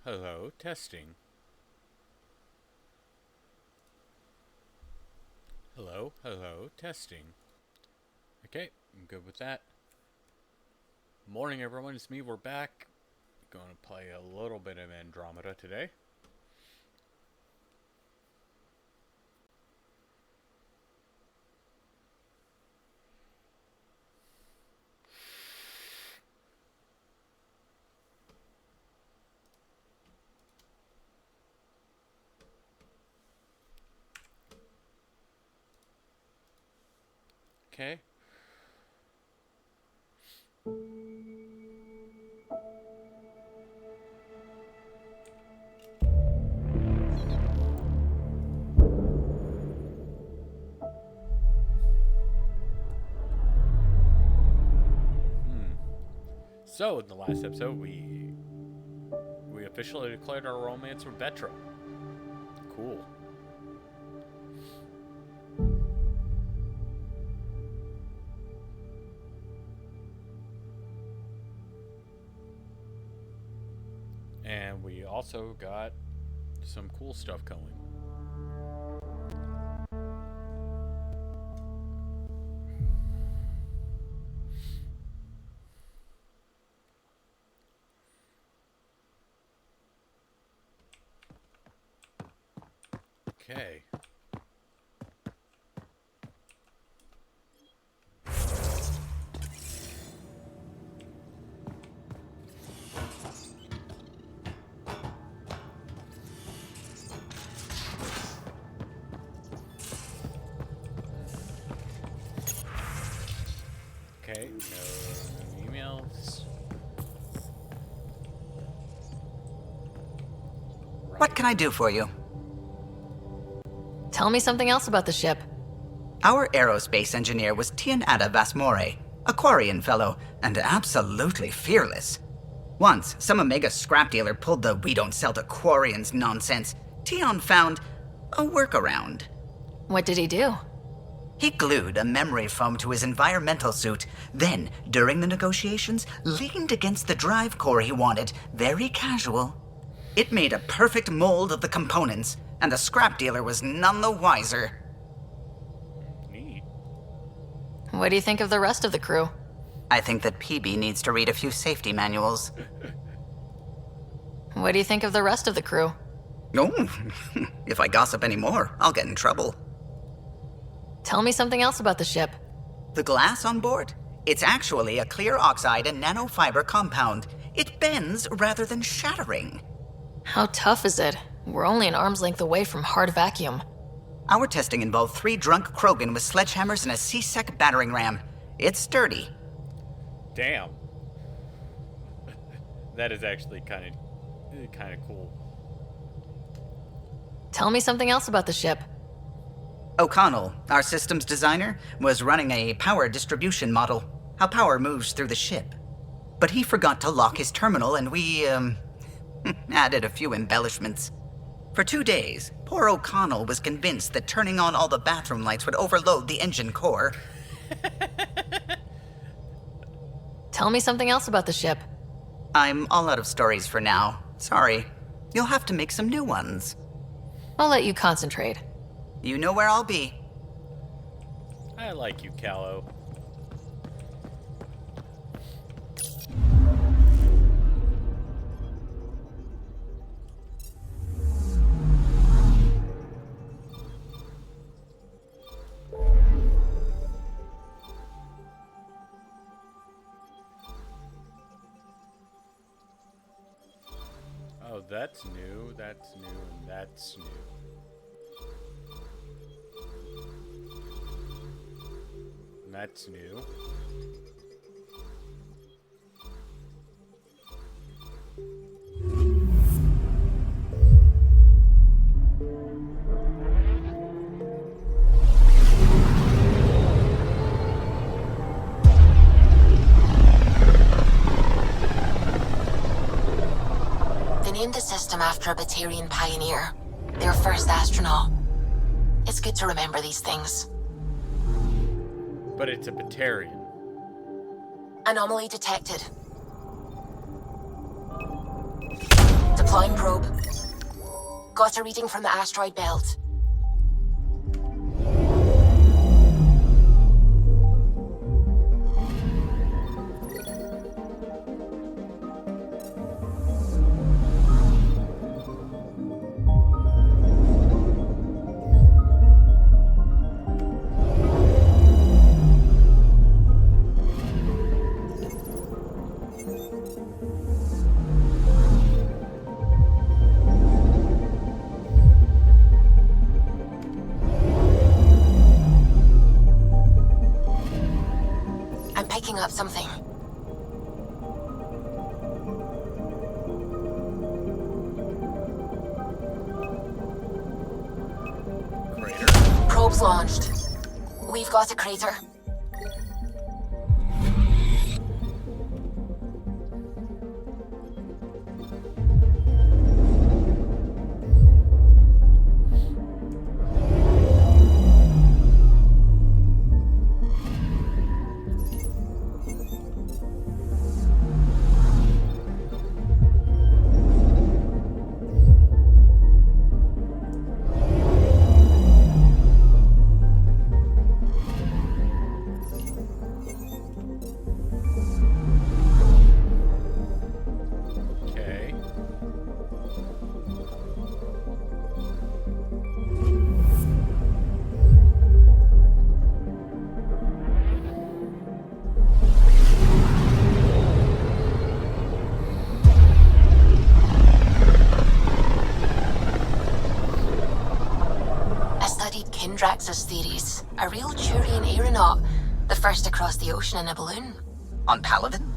hello, testing. Hello, hello, testing. Okay, I'm good with that. Morning, everyone. It's me. We're back. Going to play a little bit of Andromeda today. Okay. So, in the last episode, we officially declared our romance with Vetra. Cool. And we also got some cool stuff going. Okay. Okay, no emails. What can I do for you? Tell me something else about the ship. Our aerospace engineer was Tianada Vasmore, a Quarian fellow, and absolutely fearless. Once, some Omega scrap dealer pulled the "we don't sell to Quarians" nonsense. Tion found a workaround. What did he do? He glued a memory foam to his environmental suit, then, during the negotiations, leaned against the drive core he wanted, very casual. It made a perfect mold of the components, and the scrap dealer was none the wiser. Neat. What do you think of the rest of the crew? I think that PB needs to read a few safety manuals. What do you think of the rest of the crew? Oh, if I gossip anymore, I'll get in trouble. Tell me something else about the ship. The glass on board? It's actually a clear oxide and nanofiber compound. It bends rather than shattering. How tough is it? We're only an arm's length away from hard vacuum. Our testing involved 3 drunk Krogan with sledgehammers and a C-Sec battering ram. It's sturdy. Damn. That is actually kind of cool. Tell me something else about the ship. O'Connell, our systems designer, was running a power distribution model, how power moves through the ship. But he forgot to lock his terminal and we, added a few embellishments. For 2 days, poor O'Connell was convinced that turning on all the bathroom lights would overload the engine core. Tell me something else about the ship. I'm all out of stories for now. Sorry. You'll have to make some new ones. I'll let you concentrate. You know where I'll be. I like you, Callow. Oh, that's new, and that's new. And that's new. They named the system after a Batarian pioneer, their first astronaut. It's good to remember these things. But it's a Batarian. Anomaly detected. Deploying probe. Got a reading from the asteroid belt. Picking up something. Crater. Probes launched. We've got a crater. Drax's theories. A real Turian aeronaut. The first to cross the ocean in a balloon. On Paladin?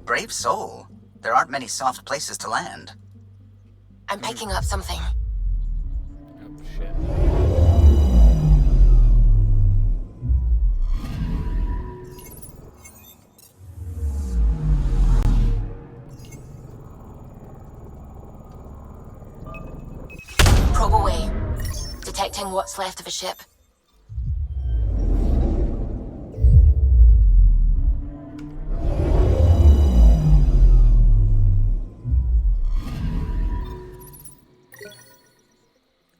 Brave soul. There aren't many soft places to land. I'm picking up something. Oh, shit. Probe away. Detecting what's left of a ship.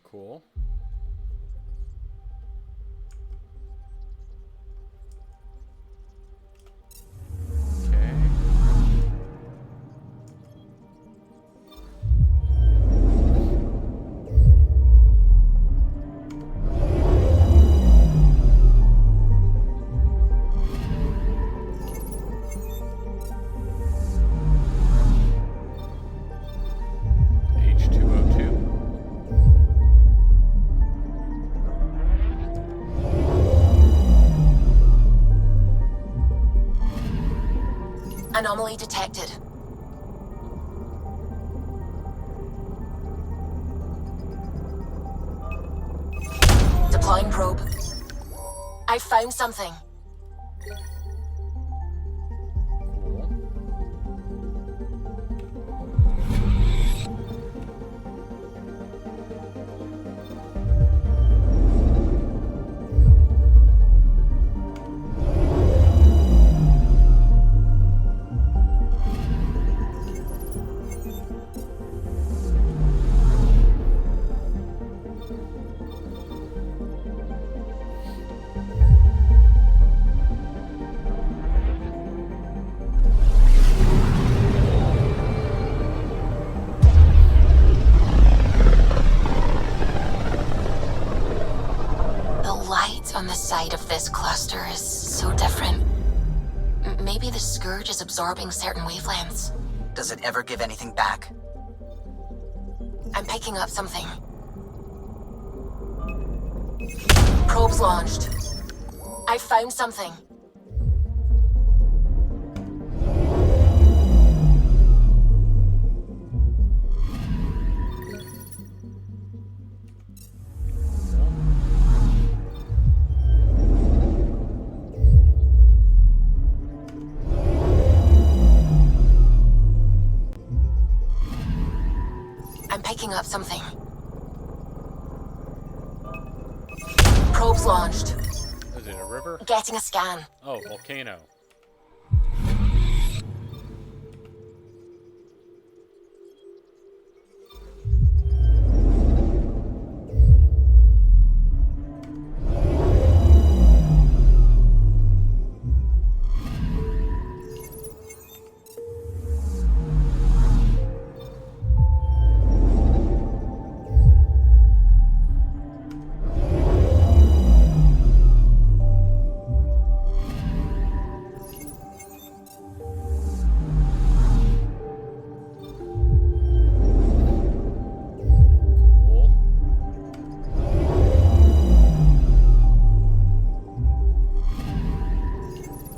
Cool. Okay. H2O2. Anomaly detected. Deploying probe. I found something. On the side of this cluster is so different. Maybe the Scourge is absorbing certain wavelengths. Does it ever give anything back? I'm picking up something. Probes launched. I found something. Picking up something. Probes launched. Is it a river? Getting a scan. Oh, volcano.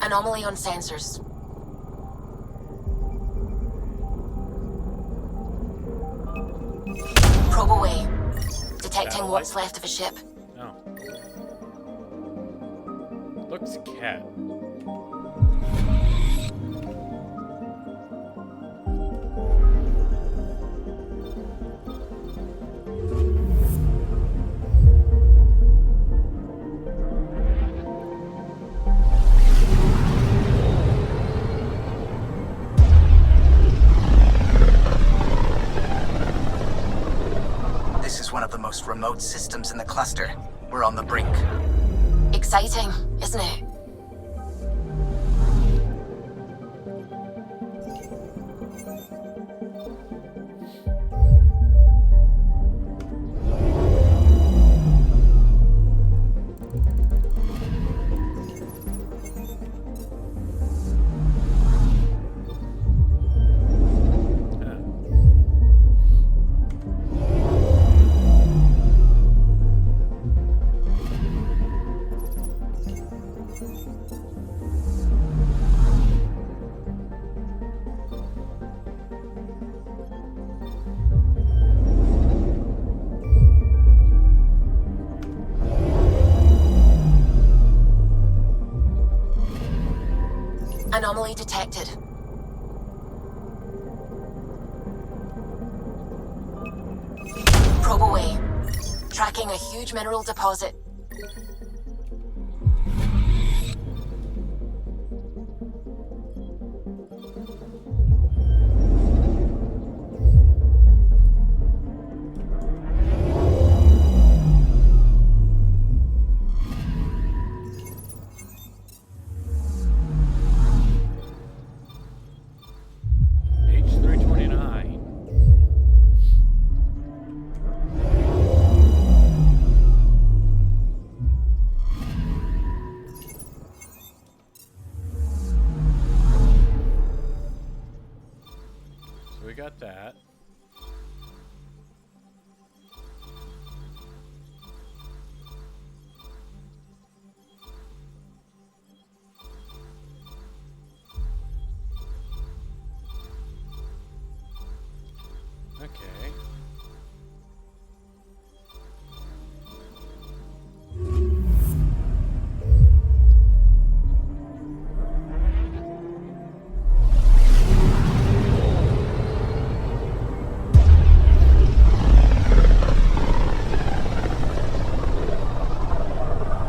Anomaly on sensors. Probe away. Detecting what's left of a ship. No. Looks cat. This is one of the most remote systems in the cluster. We're on the brink. Exciting, isn't it? Anomaly detected. Probe away. Tracking a huge mineral deposit. H329. So we got that. Okay.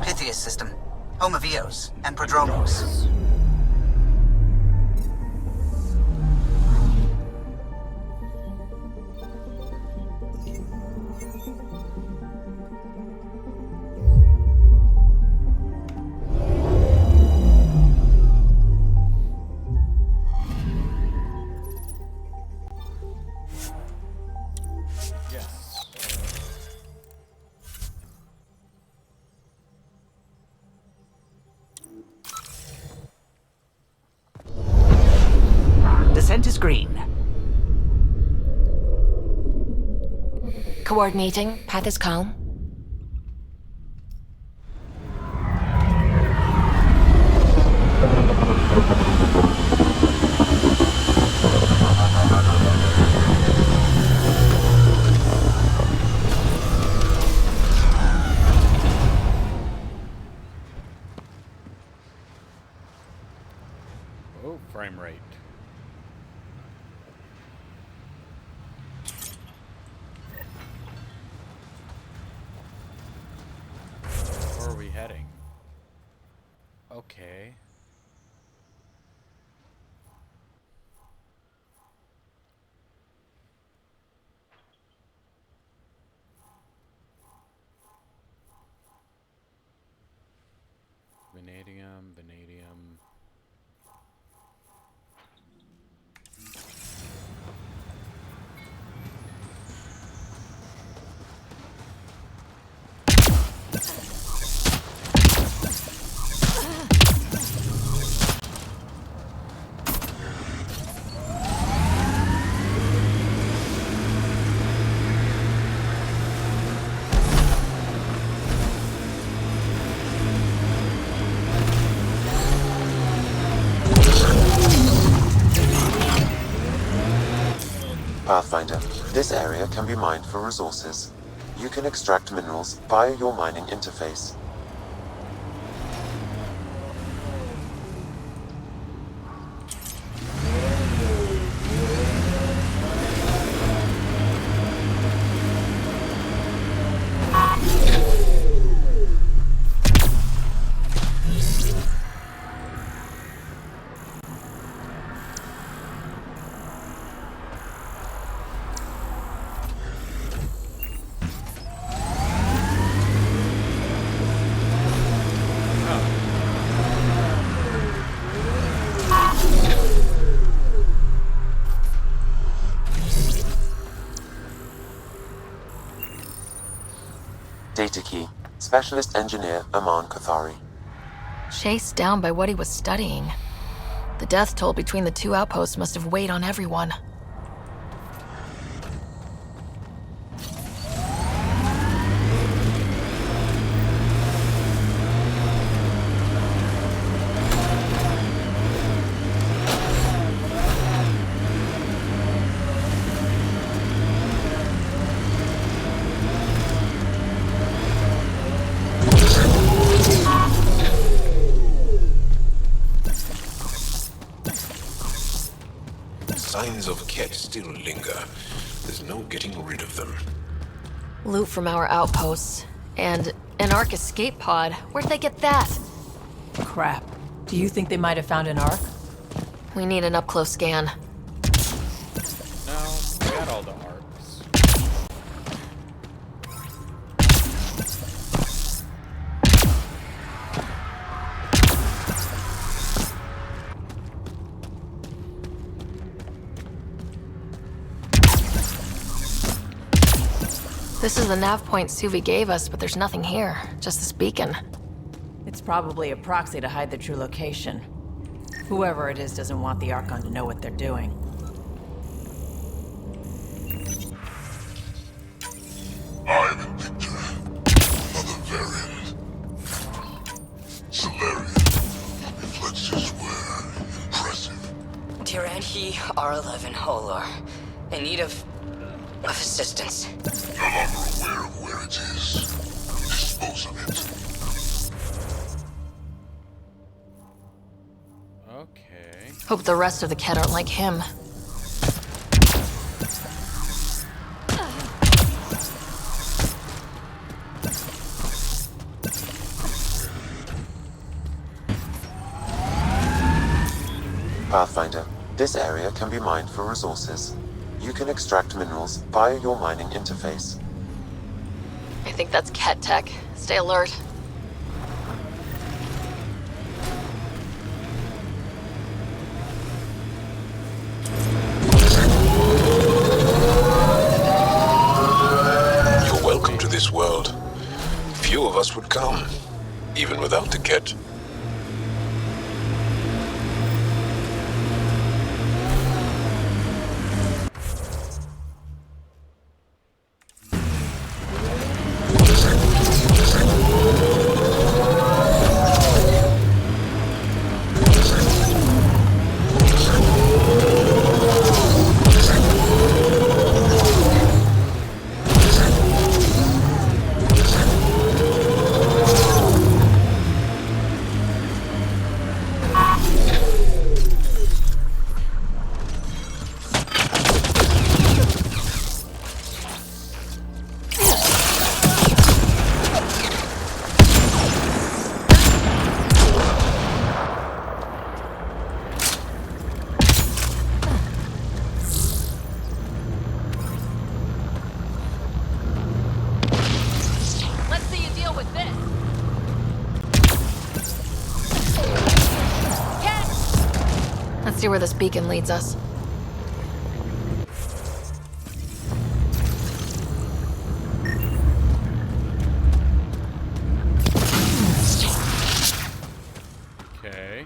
Pythias system. Home of Eos and Prodromos. Yes. Descent is green. Coordinating. Path is calm. Oh, frame rate. Where are we heading? Okay. Vanadium, vanadium. Pathfinder, this area can be mined for resources. You can extract minerals via your mining interface. Data key. Specialist Engineer Aman Kathari. Chased down by what he was studying. The death toll between the two outposts must have weighed on everyone. Signs of Ket still linger. There's no getting rid of them. Loot from our outposts. And an Ark escape pod. Where'd they get that? Crap. Do you think they might have found an Ark? We need an up-close scan. No, I got all the arcs. This is the nav point Suvi gave us, but there's nothing here. Just this beacon. It's probably a proxy to hide the true location. Whoever it is doesn't want the Archon to know what they're doing. I'm Victor. Another variant. Solarian. Reflexes were impressive. Tyranhi R11 Holor. In need of assistance. No longer aware of where it is. Dispose of it. Okay. Hope the rest of the Ket aren't like him. Pathfinder, this area can be mined for resources. You can extract minerals via your mining interface. I think that's Ket tech. Stay alert. You're welcome to this world. Few of us would come, even without the Ket. Let's see you deal with this. Let's see where this beacon leads us. Okay.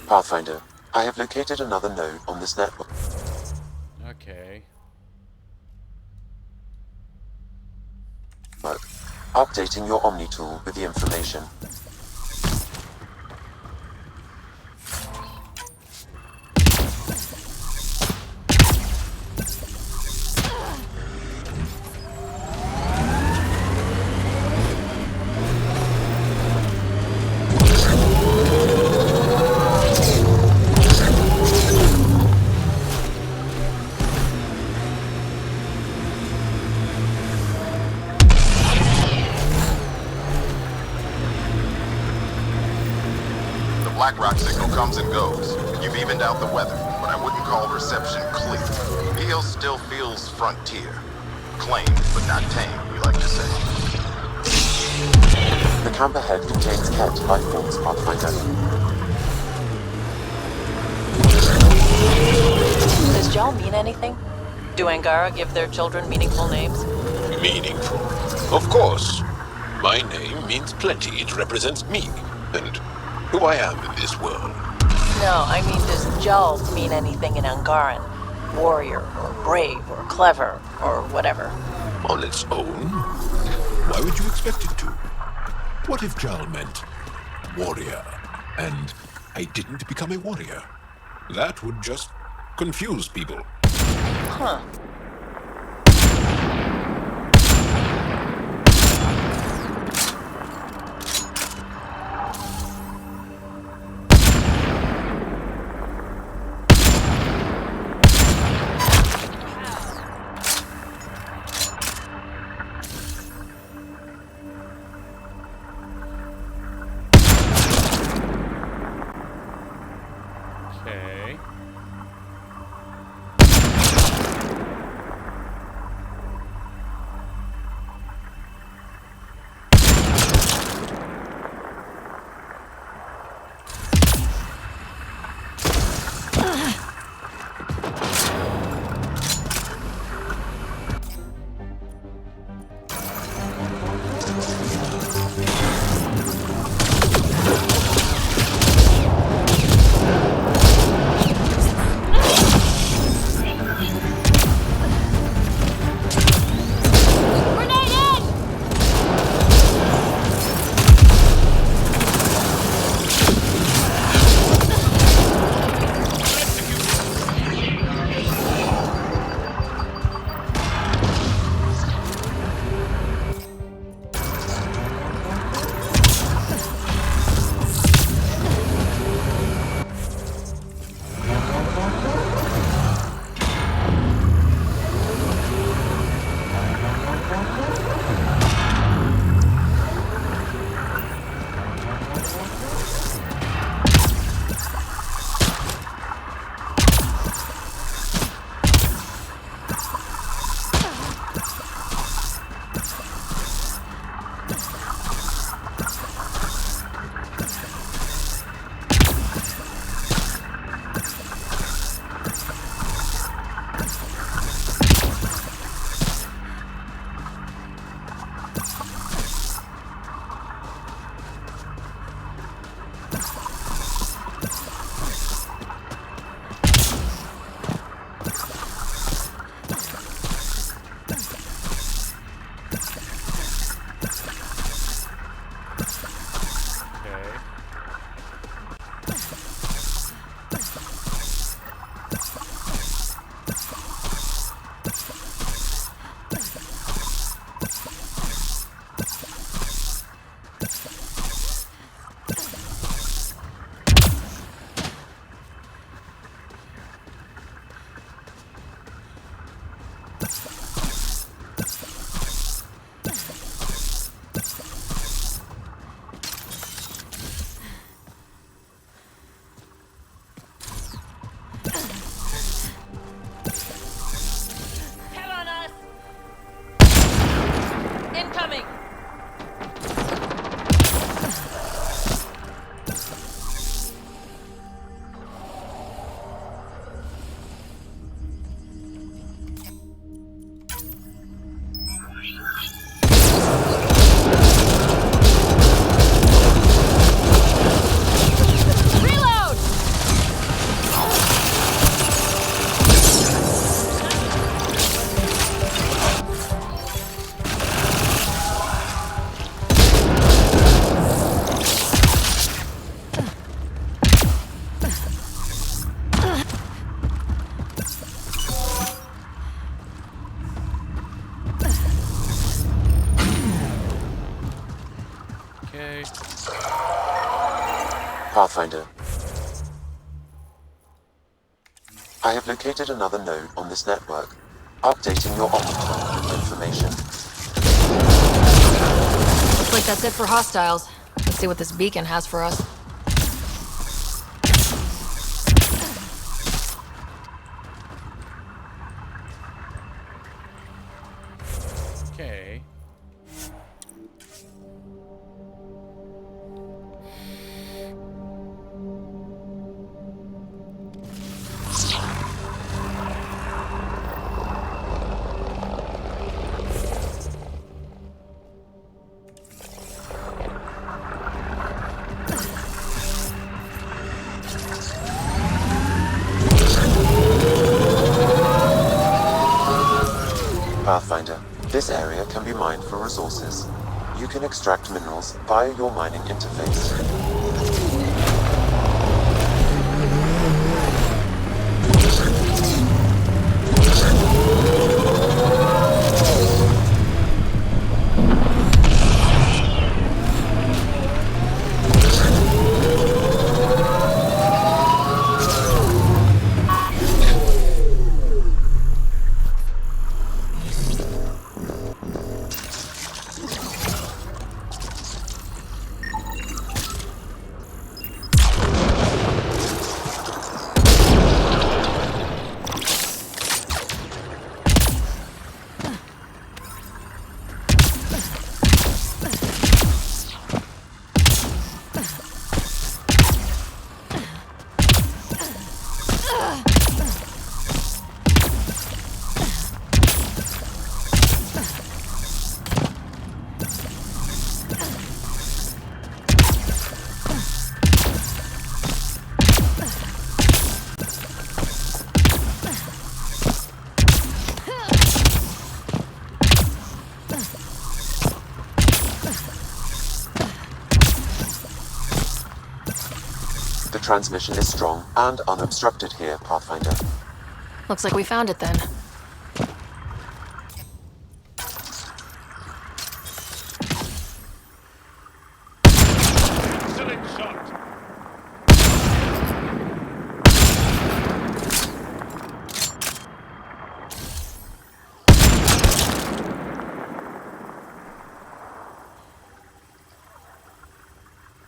Pathfinder, I have located another node on this network. Okay. Updating your Omni tool with the information. Black Rock signal comes and goes. You've evened out the weather, but I wouldn't call reception clear. Neil still feels frontier. Claimed, but not tamed, we like to say. The camp ahead contains Ket life forms, Pathfinder. Does Jal mean anything? Do Angara give their children meaningful names? Meaningful? Of course. My name means plenty. It represents me, and who I am in this world. No, I mean, does Jal mean anything in Angaran? Warrior, or brave, or clever, or whatever. On its own? Why would you expect it to? What if Jal meant warrior, and I didn't become a warrior? That would just confuse people. Huh. Okay. Pathfinder. I have located another node on this network. Updating your optical with information. Looks like that's it for hostiles. Let's see what this beacon has for us. This area can be mined for resources. You can extract minerals via your mining interface. The transmission is strong and unobstructed here, Pathfinder. Looks like we found it then. Excellent shot.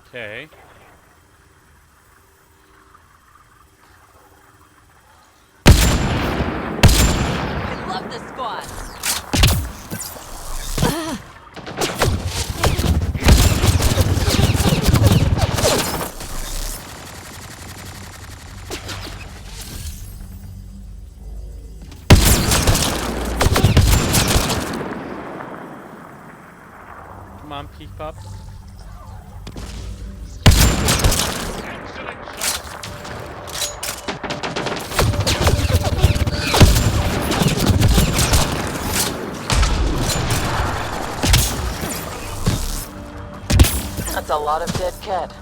Okay. I love this squad. Come on, peek up. Excellent shot. That's a lot of dead cat.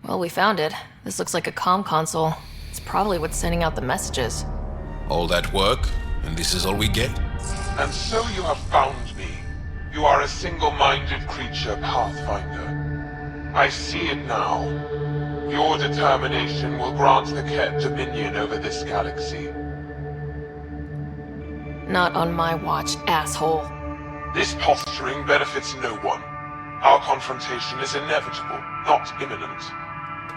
Well, we found it. This looks like a comm console. It's probably what's sending out the messages. All that work, and this is all we get? And so you have found me. You are a single-minded creature, Pathfinder. I see it now. Your determination will grant the Ket dominion over this galaxy. Not on my watch, asshole. This posturing benefits no one. Our confrontation is inevitable, not imminent.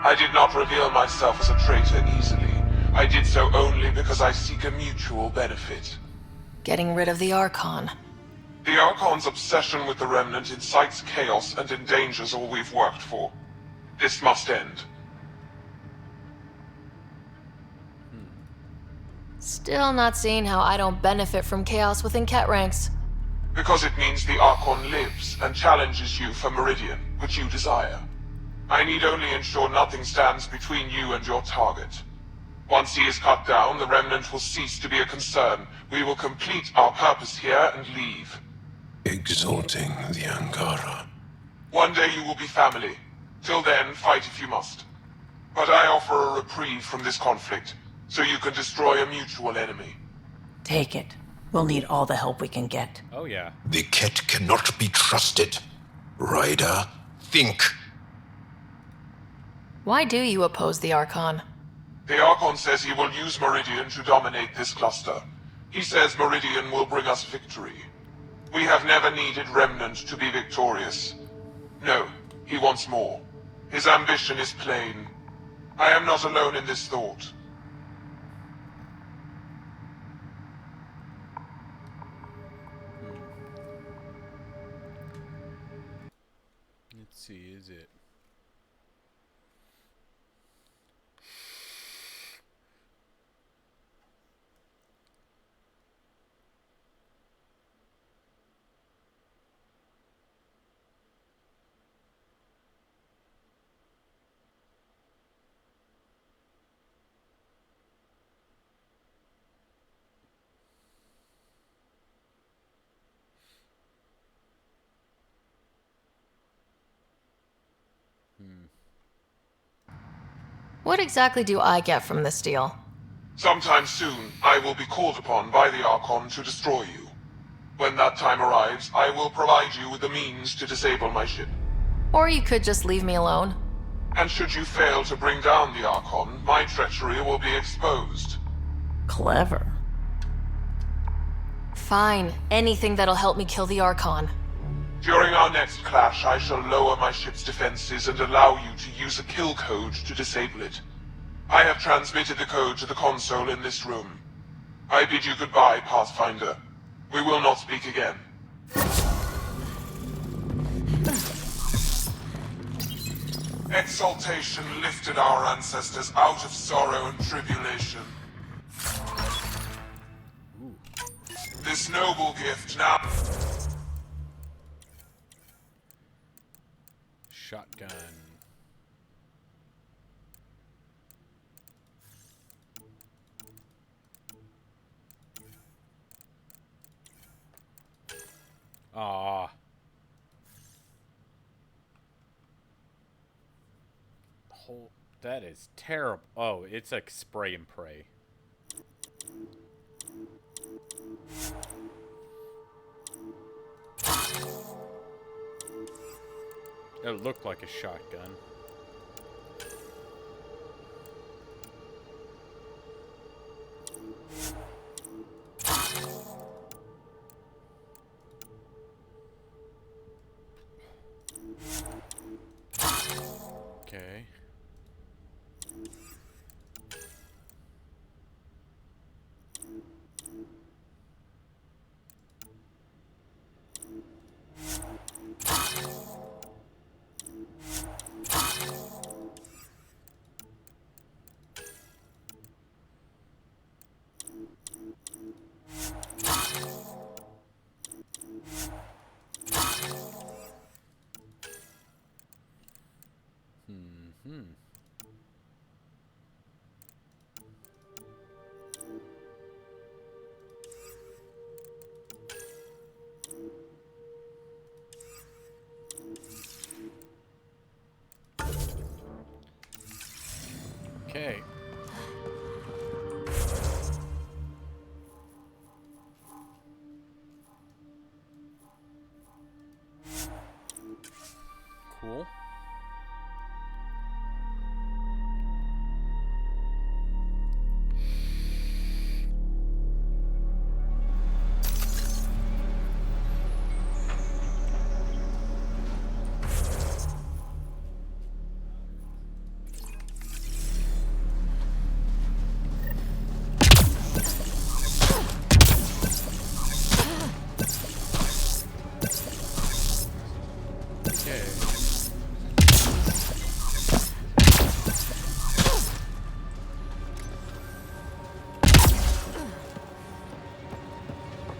I did not reveal myself as a traitor easily. I did so only because I seek a mutual benefit. Getting rid of the Archon. The Archon's obsession with the Remnant incites chaos and endangers all we've worked for. This must end. Still not seeing how I don't benefit from chaos within Ket ranks. Because it means the Archon lives and challenges you for Meridian, which you desire. I need only ensure nothing stands between you and your target. Once he is cut down, the Remnant will cease to be a concern. We will complete our purpose here and leave. Exalting the Angara. One day you will be family. Till then, fight if you must. But I offer a reprieve from this conflict, so you can destroy a mutual enemy. Take it. We'll need all the help we can get. Oh yeah. The Ket cannot be trusted. Ryder, think. Why do you oppose the Archon? The Archon says he will use Meridian to dominate this cluster. He says Meridian will bring us victory. We have never needed Remnant to be victorious. No, he wants more. His ambition is plain. I am not alone in this thought. Let's see, is it? What exactly do I get from this deal? Sometime soon, I will be called upon by the Archon to destroy you. When that time arrives, I will provide you with the means to disable my ship. Or you could just leave me alone. And should you fail to bring down the Archon, my treachery will be exposed. Clever. Fine. Anything that'll help me kill the Archon. During our next clash, I shall lower my ship's defenses and allow you to use a kill code to disable it. I have transmitted the code to the console in this room. I bid you goodbye, Pathfinder. We will not speak again. Exaltation lifted our ancestors out of sorrow and tribulation. This noble gift now... Shotgun. Ah. That is terrible. Oh, it's like spray and pray. It looked like a shotgun. Okay. Okay. Cool.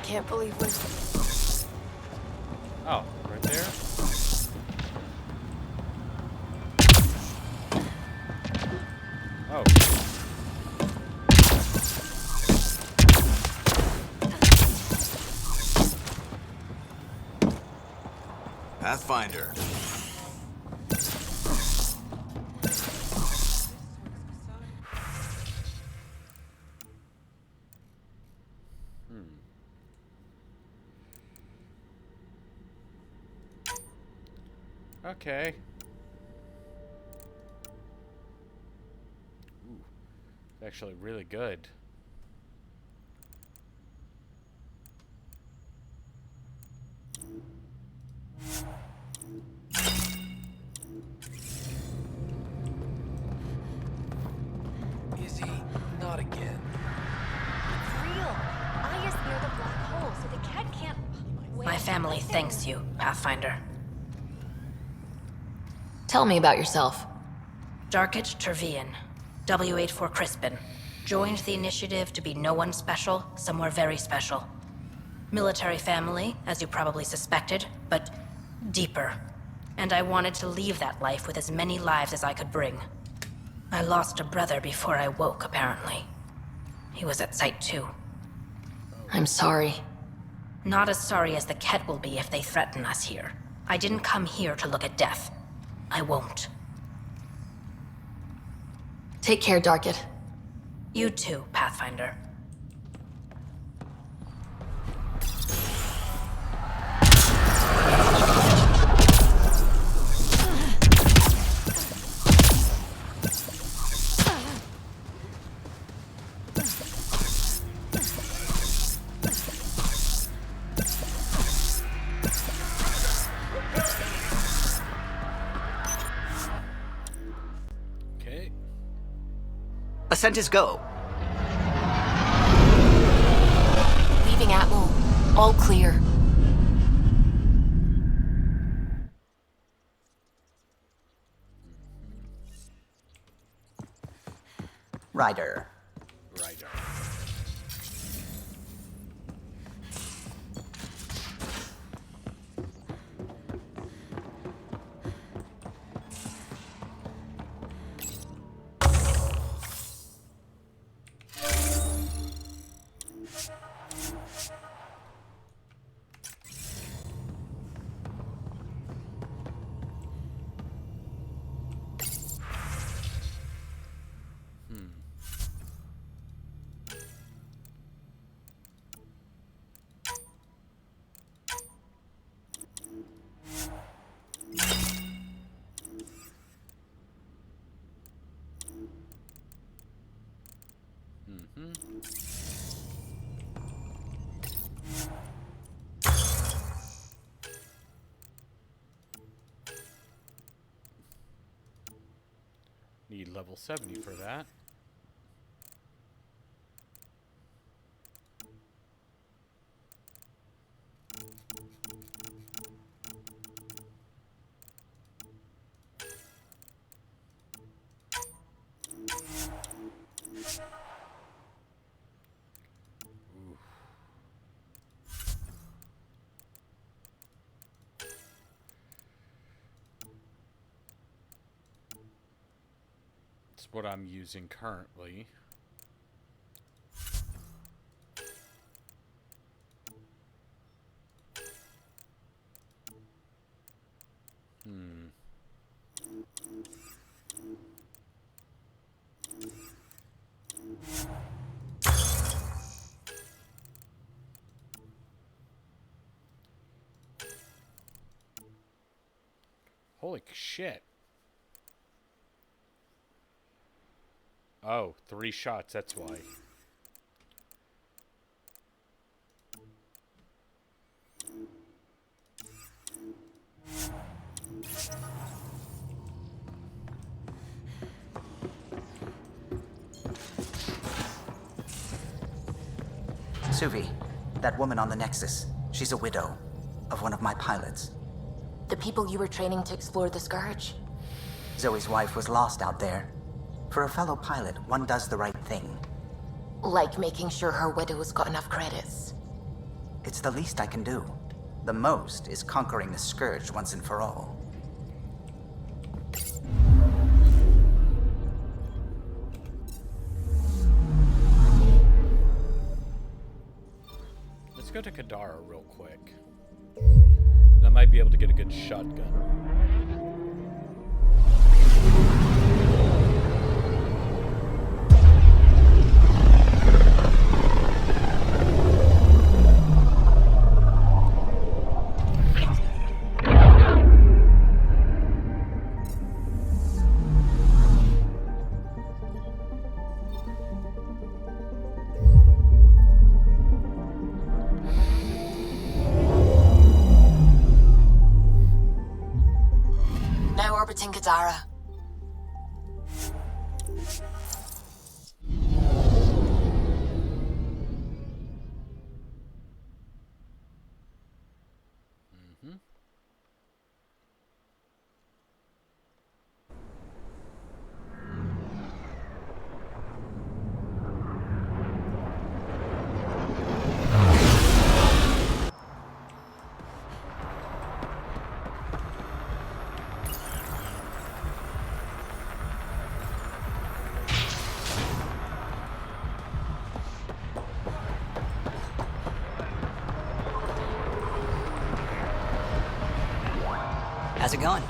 Can't believe we're... Oh, right there? Oh. Pathfinder. Okay. Ooh, it's actually really good. family thanks you, Pathfinder. Tell me about yourself. Darkit Tervian, W84 Crispin. Joined the initiative to be no one special, somewhere very special. Military family, as you probably suspected, but deeper. And I wanted to leave that life with as many lives as I could bring. I lost a brother before I woke, apparently. He was at Site 2. I'm sorry. Not as sorry as the Ket will be if they threaten us here. I didn't come here to look at death. I won't. Take care, Darkit. You too, Pathfinder. Okay. Ascent is go. Leaving Atmo. All clear. Ryder. Ryder. Need level 70 for that. It's what I'm using currently. Holy shit. Oh, 3 shots, that's why. Suvi, that woman on the Nexus, she's a widow of one of my pilots. The people you were training to explore the Scourge? Zoe's wife was lost out there. For a fellow pilot, one does the right thing. Like making sure her widow's got enough credits. It's the least I can do. The most is conquering the Scourge once and for all. Let's go to Kadara real quick. And I might be able to get a good shotgun. Orbiting Kadara. How's it going?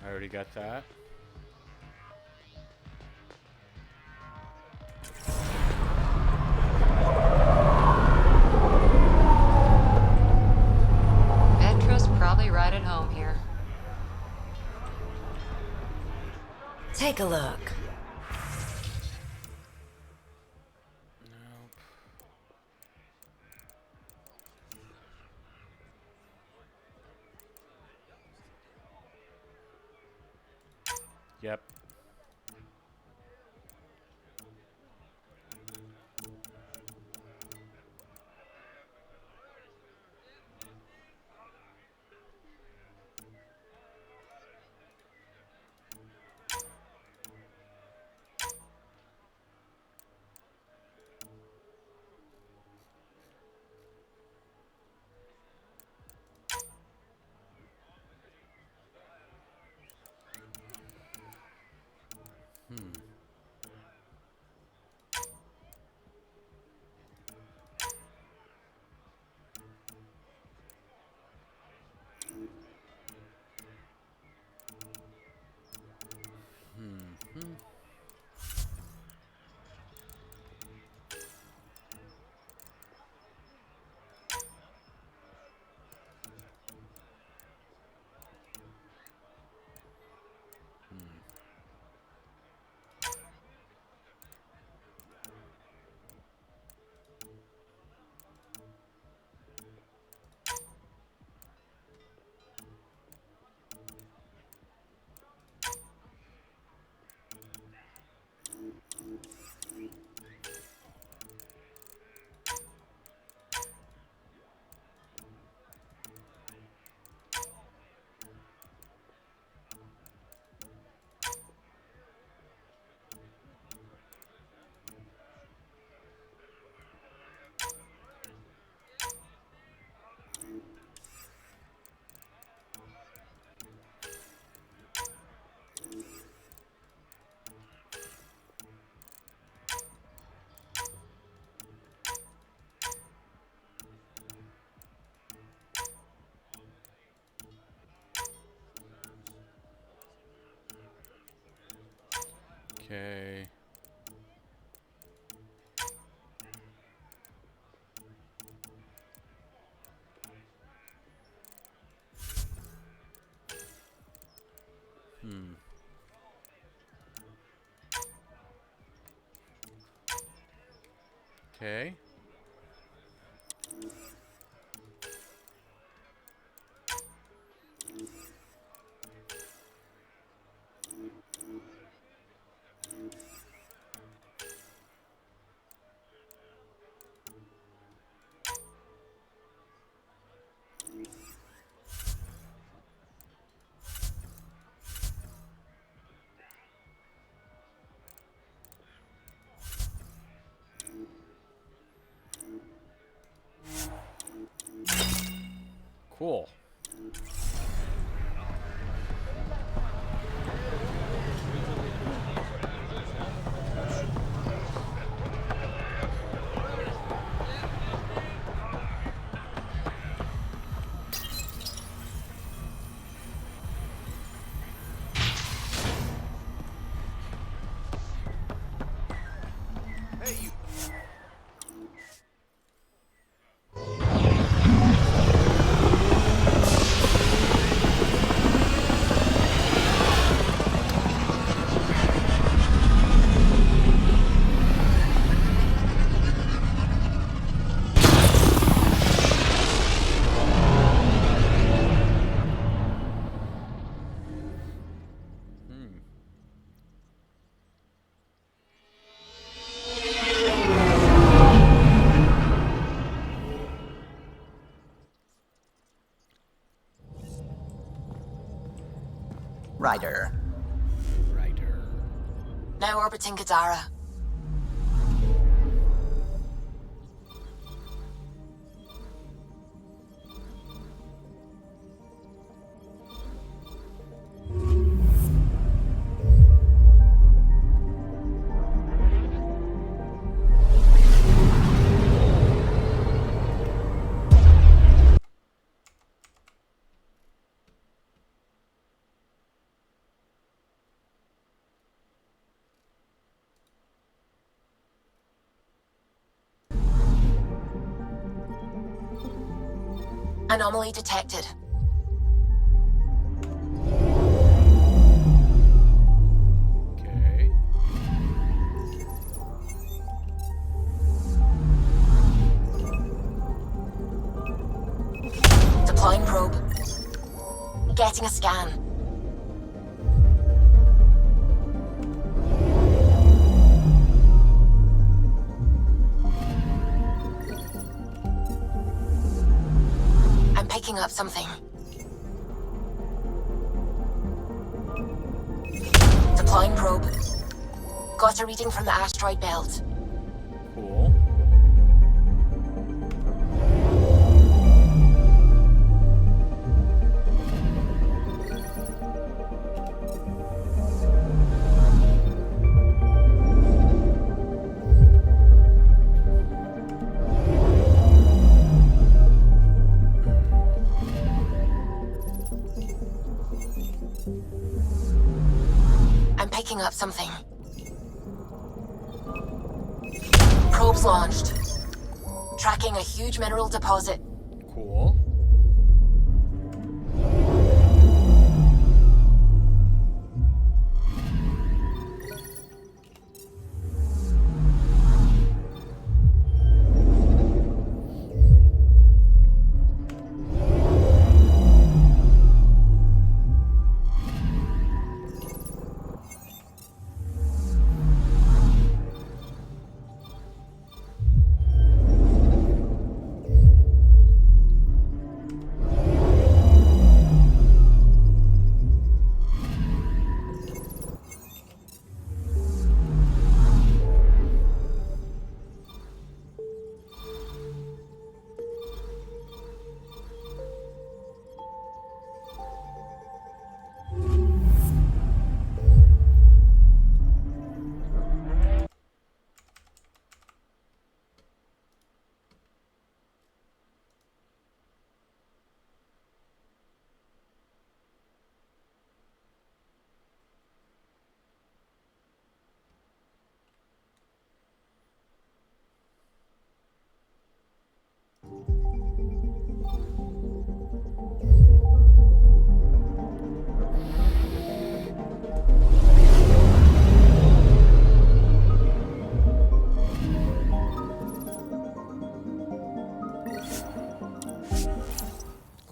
I already got that. Petra's probably right at home here. Take a look. Yep. Okay. Okay. Cool. Hey, you. Ryder. Now orbiting Gadara. Anomaly detected. Okay. Deploying probe. Getting a scan. I'm picking up something. Deploying probe. Got a reading from the asteroid belt. Cool. I'm picking up something. Probes launched. Tracking a huge mineral deposit. Cool.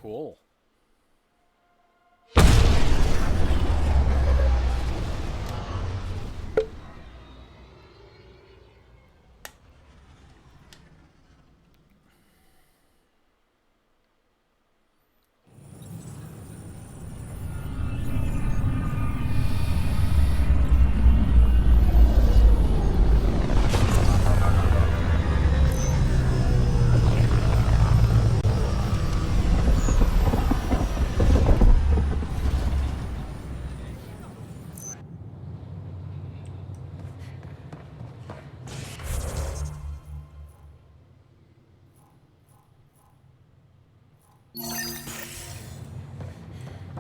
Cool.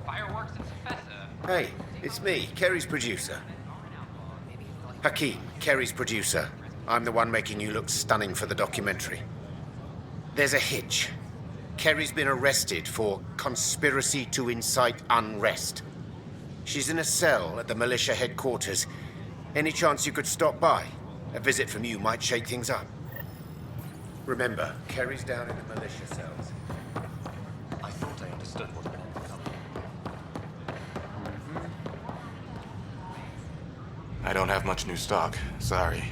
Fireworks and Professor. Hey, it's me, Kerry's producer. Hakeem, Kerry's producer. I'm the one making you look stunning for the documentary. There's a hitch. Kerry's been arrested for conspiracy to incite unrest. She's in a cell at the militia headquarters. Any chance you could stop by? A visit from you might shake things up. Remember, Kerry's down in the militia cells. I thought I understood what it meant. I don't have much new stock. Sorry.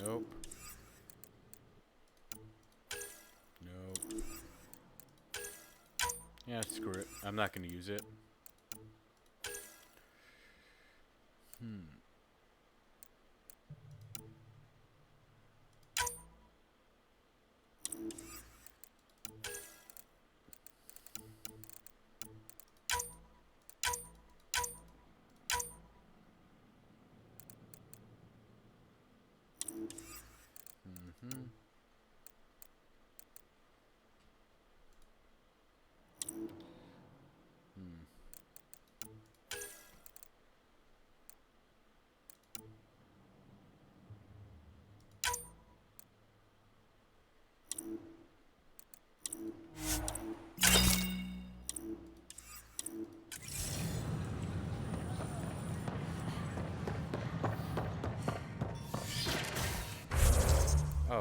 Nope. Nope. Yeah, screw it. I'm not going to use it.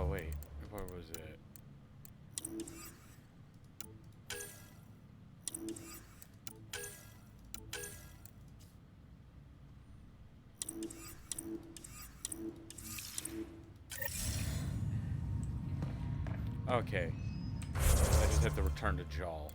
wait. Where was it? Okay. I just have to return to Jaal.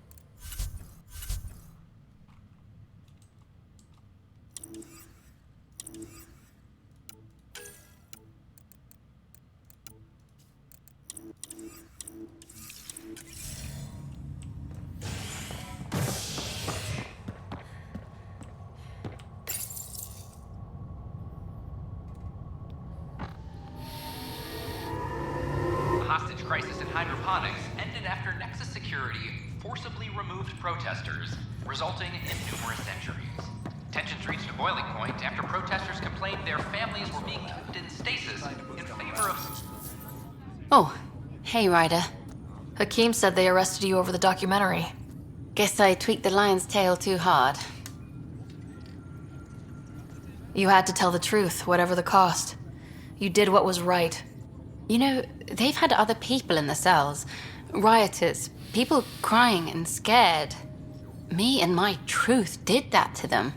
Hostage crisis in hydroponics ended after Nexus security forcibly removed protesters, resulting in numerous injuries. Tensions reached a boiling point after protesters complained their families were being kept in stasis in favor of... Oh, hey, Ryder. Hakeem said they arrested you over the documentary. Guess I tweaked the lion's tail too hard. You had to tell the truth, whatever the cost. You did what was right. You know, they've had other people in the cells. Rioters, people crying and scared. Me and my truth did that to them.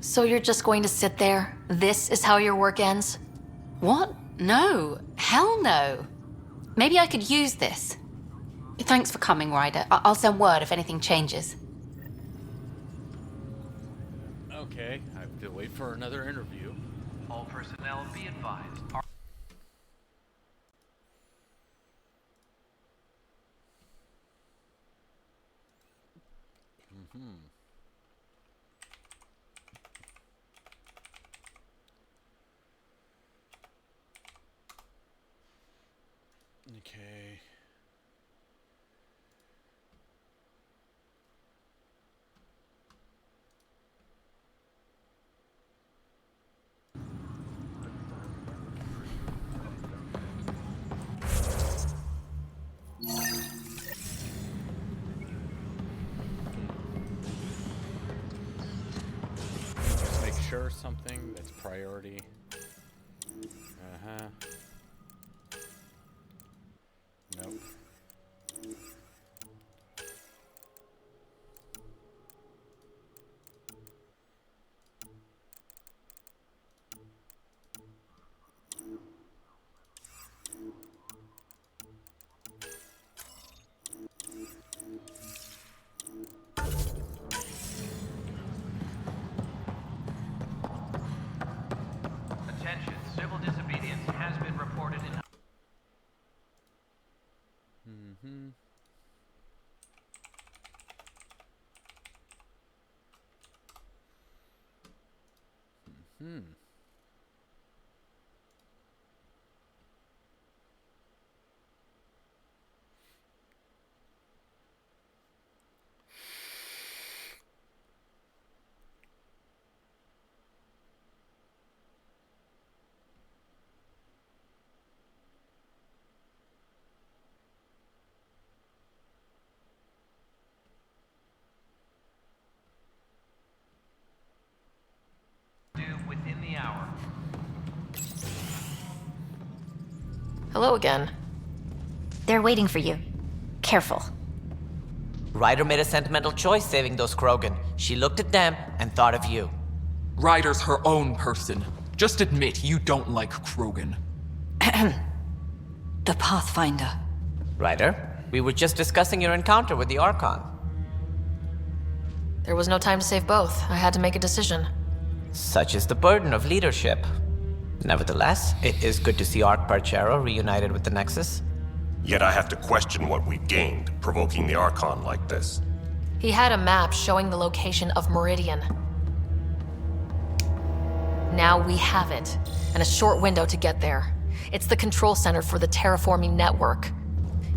So you're just going to sit there? This is how your work ends? What? No. Hell no. Maybe I could use this. Thanks for coming, Ryder. I'll send word if anything changes. Okay, I have to wait for another interview. All personnel be advised. Okay. Just make sure something that's priority. Uh-huh. Nope. Attention, civil disobedience has been reported in... Mm-hmm. Mm-hmm. within the hour. Hello again. They're waiting for you. Careful. Ryder made a sentimental choice saving those Krogan. She looked at them and thought of you. Ryder's her own person. Just admit you don't like Krogan. The Pathfinder. Ryder, we were just discussing your encounter with the Archon. There was no time to save both. I had to make a decision. Such is the burden of leadership. Nevertheless, it is good to see Arch Parchero reunited with the Nexus. Yet I have to question what we gained, provoking the Archon like this. He had a map showing the location of Meridian. Now we have it, and a short window to get there. It's the control center for the terraforming network.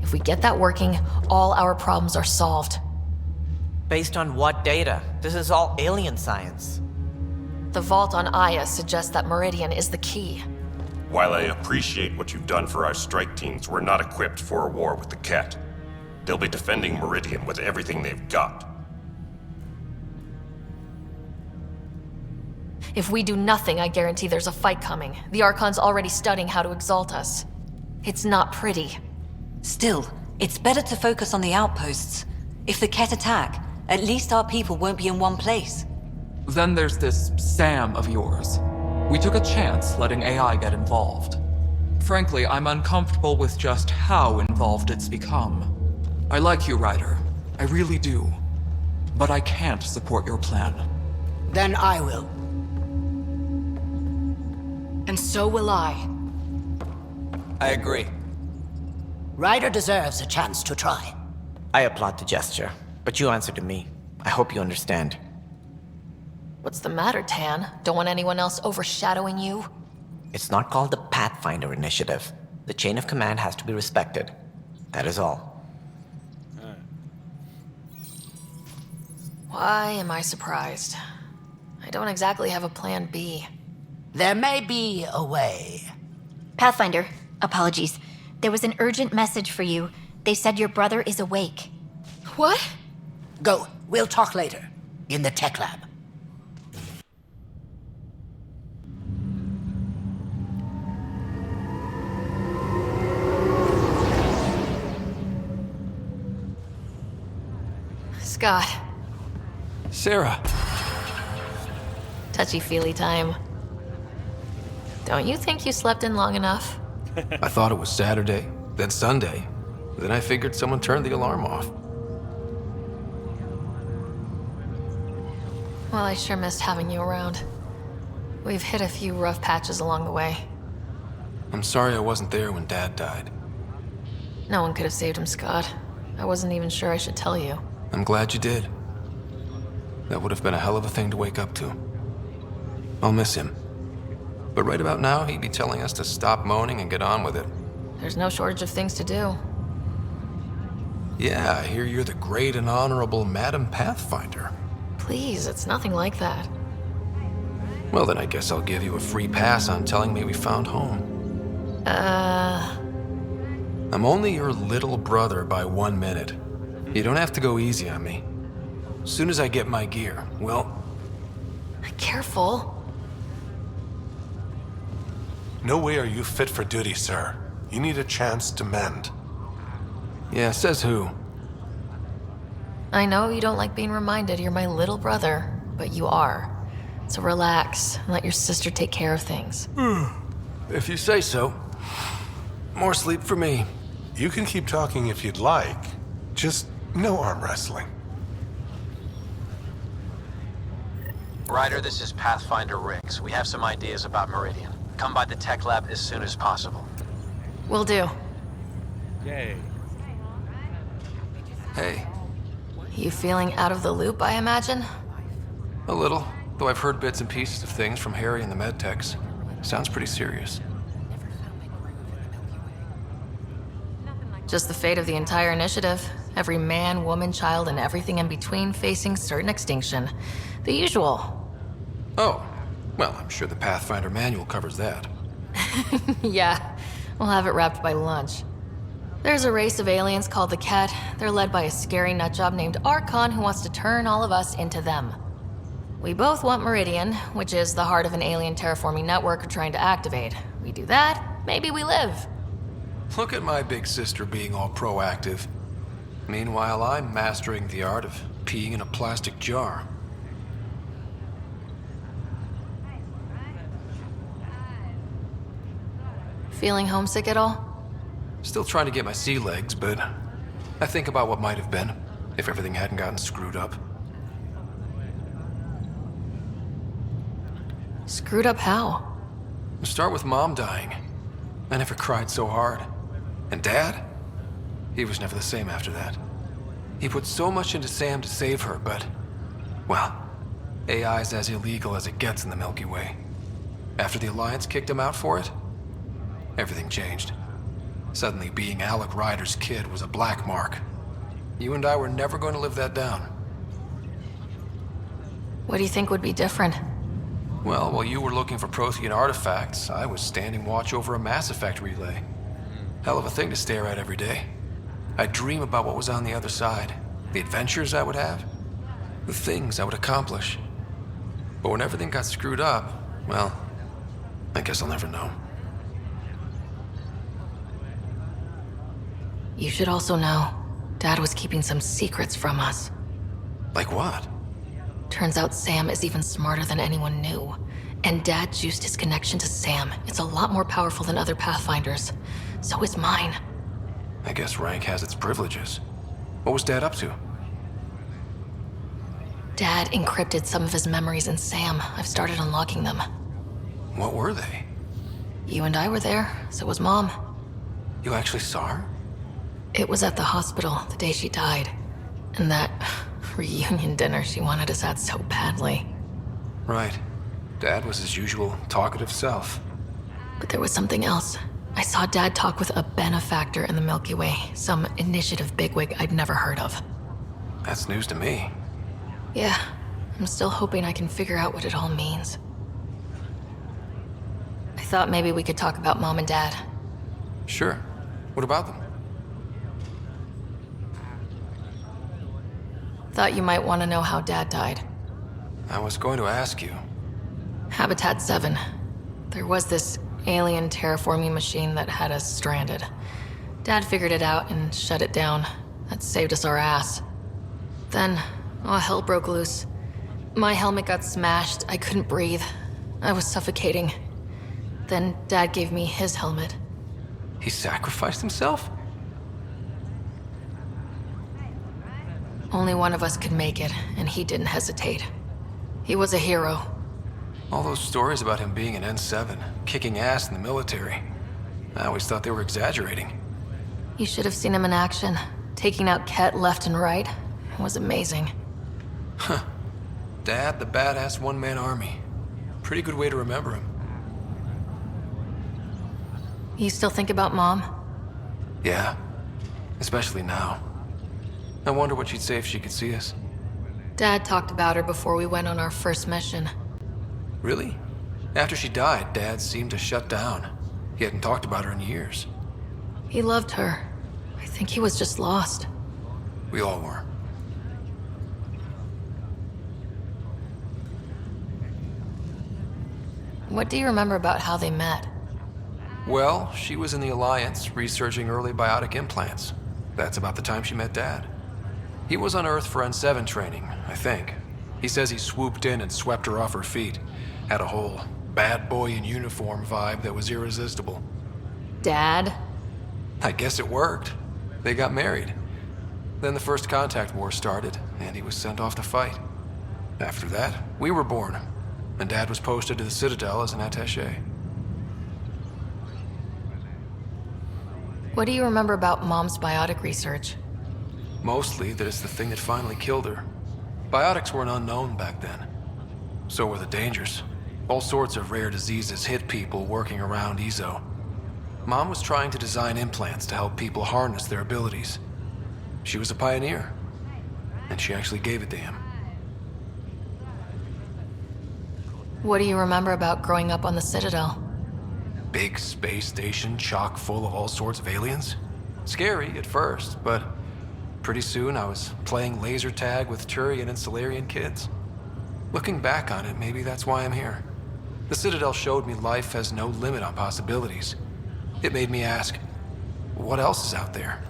If we get that working, all our problems are solved. Based on what data? This is all alien science. The vault on Aya suggests that Meridian is the key. While I appreciate what you've done for our strike teams, we're not equipped for a war with the Ket. They'll be defending Meridian with everything they've got. If we do nothing, I guarantee there's a fight coming. The Archon's already studying how to exalt us. It's not pretty. Still, it's better to focus on the outposts. If the Ket attack, at least our people won't be in one place. Then there's this Sam of yours. We took a chance letting AI get involved. Frankly, I'm uncomfortable with just how involved it's become. I like you, Ryder. I really do. But I can't support your plan. Then I will. And so will I. I agree. Ryder deserves a chance to try. I applaud the gesture, but you answer to me. I hope you understand. What's the matter, Tan? Don't want anyone else overshadowing you? It's not called the Pathfinder Initiative. The chain of command has to be respected. That is all. Why am I surprised? I don't exactly have a plan B. There may be a way. Pathfinder, apologies. There was an urgent message for you. They said your brother is awake. What? Go. We'll talk later. In the tech lab. Scott. Sarah. Touchy-feely time. Don't you think you slept in long enough? I thought it was Saturday, then Sunday. Then I figured someone turned the alarm off. Well, I sure missed having you around. We've hit a few rough patches along the way. I'm sorry I wasn't there when Dad died. No one could have saved him, Scott. I wasn't even sure I should tell you. I'm glad you did. That would have been a hell of a thing to wake up to. I'll miss him. But right about now, he'd be telling us to stop moaning and get on with it. There's no shortage of things to do. Yeah, I hear you're the great and honorable Madam Pathfinder. Please, it's nothing like that. Well, then I guess I'll give you a free pass on telling me we found home. I'm only your little brother by 1 minute. You don't have to go easy on me. As soon as I get my gear, well... Careful. No way are you fit for duty, sir. You need a chance to mend. Yeah, says who? I know you don't like being reminded you're my little brother, but you are. So relax and let your sister take care of things. If you say so. More sleep for me. You can keep talking if you'd like. Just no arm wrestling. Ryder, this is Pathfinder Riggs. We have some ideas about Meridian. Come by the tech lab as soon as possible. Will do. Yay. Hey. You feeling out of the loop, I imagine? A little, though I've heard bits and pieces of things from Harry and the medtechs. Sounds pretty serious. Just the fate of the entire initiative. Every man, woman, child, and everything in between facing certain extinction. The usual. Oh, well, I'm sure the Pathfinder manual covers that. Yeah, we'll have it wrapped by lunch. There's a race of aliens called the Ket. They're led by a scary nutjob named Archon who wants to turn all of us into them. We both want Meridian, which is the heart of an alien terraforming network we're trying to activate. We do that, maybe we live. Look at my big sister being all proactive. Meanwhile, I'm mastering the art of peeing in a plastic jar. Feeling homesick at all? Still trying to get my sea legs, but I think about what might have been if everything hadn't gotten screwed up. Screwed up how? Start with Mom dying. I never cried so hard. And Dad? He was never the same after that. He put so much into Sam to save her, but... well, AI's as illegal as it gets in the Milky Way. After the Alliance kicked him out for it, everything changed. Suddenly, being Alec Ryder's kid was a black mark. You and I were never going to live that down. What do you think would be different? Well, while you were looking for Prothean artifacts, I was standing watch over a Mass Effect relay. Hell of a thing to stare at every day. I'd dream about what was on the other side, the adventures I would have, the things I would accomplish. But when everything got screwed up, well, I guess I'll never know. You should also know, Dad was keeping some secrets from us. Like what? Turns out Sam is even smarter than anyone knew. And Dad juiced his connection to Sam. It's a lot more powerful than other Pathfinders. So is mine. I guess rank has its privileges. What was Dad up to? Dad encrypted some of his memories in Sam. I've started unlocking them. What were they? You and I were there, so was Mom. You actually saw her? It was at the hospital the day she died. And that reunion dinner she wanted us at so badly. Right. Dad was his usual talkative self. But there was something else. I saw Dad talk with a benefactor in the Milky Way, some initiative bigwig I'd never heard of. That's news to me. Yeah, I'm still hoping I can figure out what it all means. I thought maybe we could talk about Mom and Dad. Sure. What about them? Thought you might want to know how Dad died. I was going to ask you. Habitat 7. There was this alien terraforming machine that had us stranded. Dad figured it out and shut it down. That saved us our ass. Then, all hell broke loose. My helmet got smashed. I couldn't breathe. I was suffocating. Then Dad gave me his helmet. He sacrificed himself? Only one of us could make it, and he didn't hesitate. He was a hero. All those stories about him being an N7, kicking ass in the military. I always thought they were exaggerating. You should have seen him in action, taking out Ket left and right. It was amazing. Huh. Dad, the badass one-man army. Pretty good way to remember him. You still think about Mom? Yeah. Especially now. I wonder what she'd say if she could see us. Dad talked about her before we went on our first mission. Really? After she died, Dad seemed to shut down. He hadn't talked about her in years. He loved her. I think he was just lost. We all were. What do you remember about how they met? Well, she was in the Alliance, researching early biotic implants. That's about the time she met Dad. He was on Earth for N7 training, I think. He says he swooped in and swept her off her feet. Had a whole bad boy in uniform vibe that was irresistible. Dad? I guess it worked. They got married. Then the First Contact War started, and he was sent off to fight. After that, we were born, and Dad was posted to the Citadel as an attaché. What do you remember about Mom's biotic research? Mostly that it's the thing that finally killed her. Biotics were an unknown back then. So were the dangers. All sorts of rare diseases hit people working around EZO. Mom was trying to design implants to help people harness their abilities. She was a pioneer, and she actually gave it to him. What do you remember about growing up on the Citadel? Big space station chock full of all sorts of aliens. Scary at first, but pretty soon I was playing laser tag with Turian and Solarian kids. Looking back on it, maybe that's why I'm here. The Citadel showed me life has no limit on possibilities. It made me ask, what else is out there?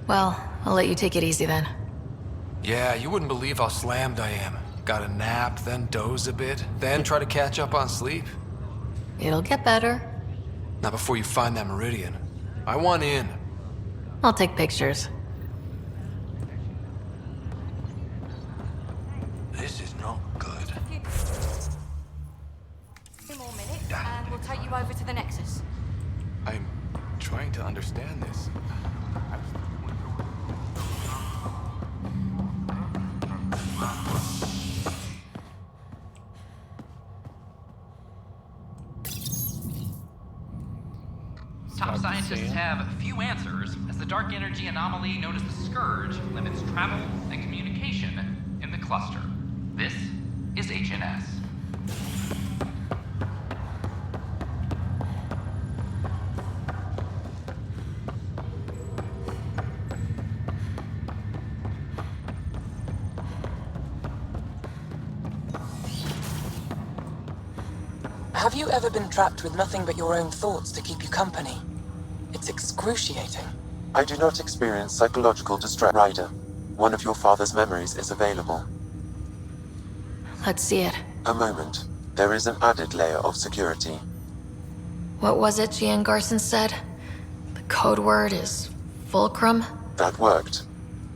Well, I'll let you take it easy then. Yeah, you wouldn't believe how slammed I am. Gotta nap, then doze a bit, then try to catch up on sleep. It'll get better. Not before you find that Meridian. I want in. I'll take pictures. This is not good. Two more minutes, and we'll take you over to the Nexus. I'm trying to understand this. Top scientists have few answers, as the dark energy anomaly known as the Scourge limits travel and communication in the cluster. This is HNS. Have you ever been trapped with nothing but your own thoughts to keep you company? It's excruciating. I do not experience psychological distress, Ryder. One of your father's memories is available. Let's see it. A moment. There is an added layer of security. What was it Gian Garson said? The code word is Fulcrum? That worked.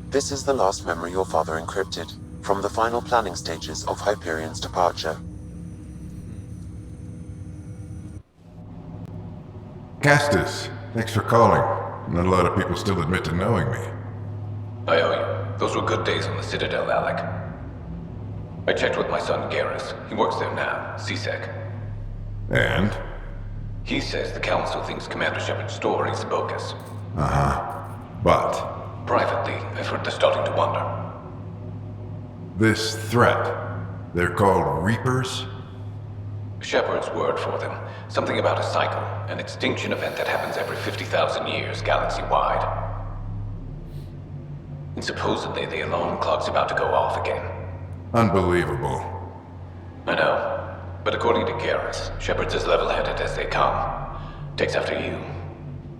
This is the last memory your father encrypted, from the final planning stages of Hyperion's departure. Castus, thanks for calling. Not a lot of people still admit to knowing me. I owe you. Those were good days on the Citadel, Alec. I checked with my son Garrus. He works there now, CSEC. And? He says the Council thinks Commander Shepard's story is bogus. Uh-huh. But? Privately, I've heard they're starting to wonder. This threat, they're called Reapers? Shepard's word for them. Something about a cycle, an extinction event that happens every 50,000 years, galaxy-wide. And supposedly the alarm clock's about to go off again. Unbelievable. I know. But according to Garrus, Shepard's as level-headed as they come. Takes after you.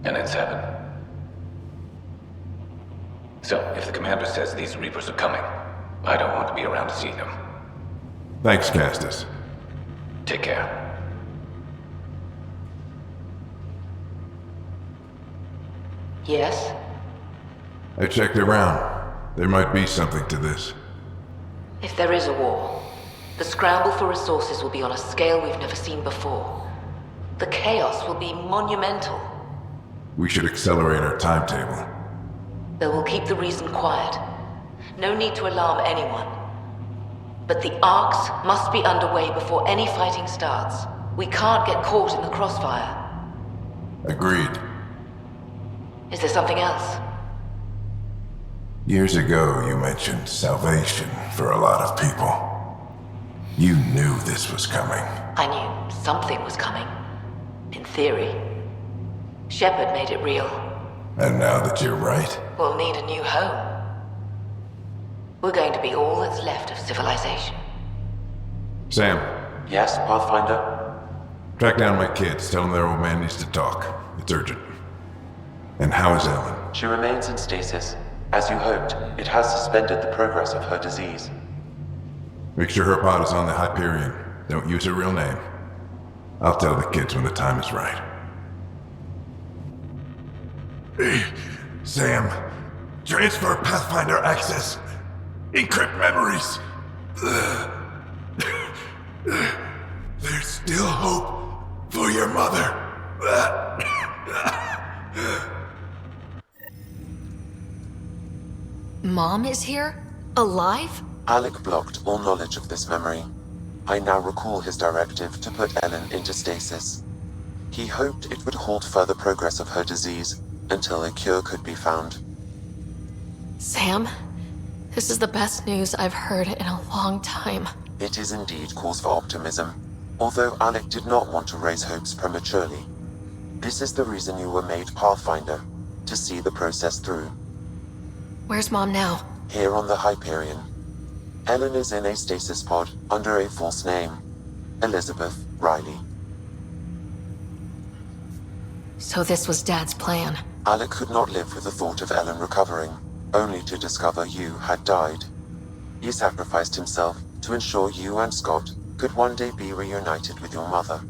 And then 7. So, if the commander says these Reapers are coming, I don't want to be around to see them. Thanks, Castus. Take care. Yes? I checked around. There might be something to this. If there is a war, the scramble for resources will be on a scale we've never seen before. The chaos will be monumental. We should accelerate our timetable. They will keep the reason quiet. No need to alarm anyone. But the arcs must be underway before any fighting starts. We can't get caught in the crossfire. Agreed. Is there something else? Years ago, you mentioned salvation for a lot of people. You knew this was coming. I knew something was coming. In theory. Shepard made it real. And now that you're right, We'll need a new home. We're going to be all that's left of civilization. Sam, Yes, Pathfinder? track down my kids. Tell them their old man needs to talk. It's urgent. And how is Ellen? She remains in stasis. As you hoped, it has suspended the progress of her disease. Make sure her pod is on the Hyperion. Don't use her real name. I'll tell the kids when the time is right. Hey, Sam. Transfer Pathfinder access. Encrypt memories. There's still hope for your mother. Mom is here? Alive? Alec blocked all knowledge of this memory. I now recall his directive to put Ellen into stasis. He hoped it would halt further progress of her disease until a cure could be found. Sam, this is the best news I've heard in a long time. It is indeed cause for optimism, although Alec did not want to raise hopes prematurely. This is the reason you were made Pathfinder, to see the process through. Where's Mom now? Here on the Hyperion. Ellen is in a stasis pod under a false name, Elizabeth Riley. So this was Dad's plan. Alec could not live with the thought of Ellen recovering, only to discover you had died. He sacrificed himself to ensure you and Scott could one day be reunited with your mother.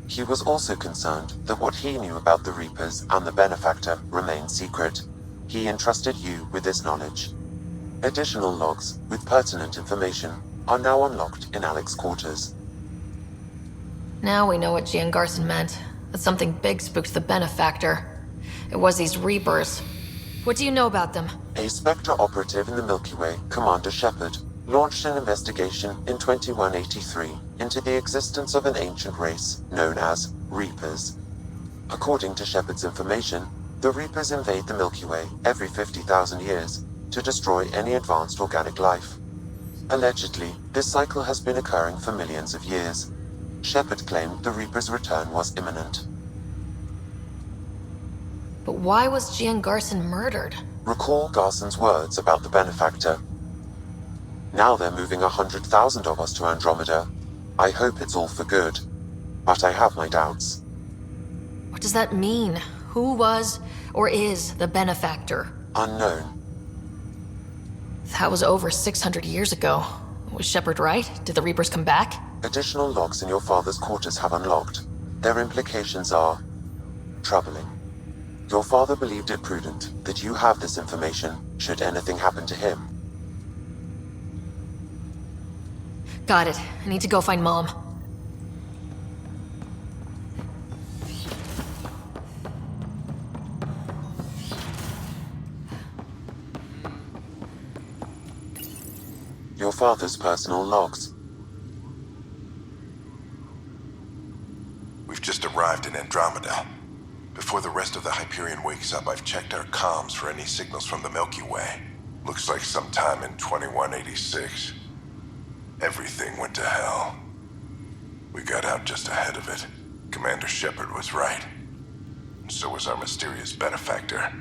He was also concerned that what he knew about the Reapers and the Benefactor remained secret. He entrusted you with this knowledge. Additional logs with pertinent information are now unlocked in Alec's quarters. Now we know what Gian Garson meant. That something big spooked the Benefactor. It was these Reapers. What do you know about them? A Spectre operative in the Milky Way, Commander Shepard, launched an investigation in 2183 into the existence of an ancient race known as Reapers. According to Shepard's information, the Reapers invade the Milky Way every 50,000 years to destroy any advanced organic life. Allegedly, this cycle has been occurring for millions of years. Shepard claimed the Reapers' return was imminent. But why was Gian Garson murdered? Recall Garson's words about the Benefactor. Now they're moving 100,000 of us to Andromeda. I hope it's all for good. but I have my doubts. What does that mean? Who was or is the benefactor? Unknown. That was over 600 years ago. Was Shepard right? Did the Reapers come back? Additional logs in your father's quarters have unlocked. Their implications are troubling. Your father believed it prudent that you have this information should anything happen to him. Got it. I need to go find Mom. Your father's personal logs. We've just arrived in Andromeda. Before the rest of the Hyperion wakes up, I've checked our comms for any signals from the Milky Way. Looks like sometime in 2186. Everything went to hell. We got out just ahead of it. Commander Shepard was right. And so was our mysterious benefactor.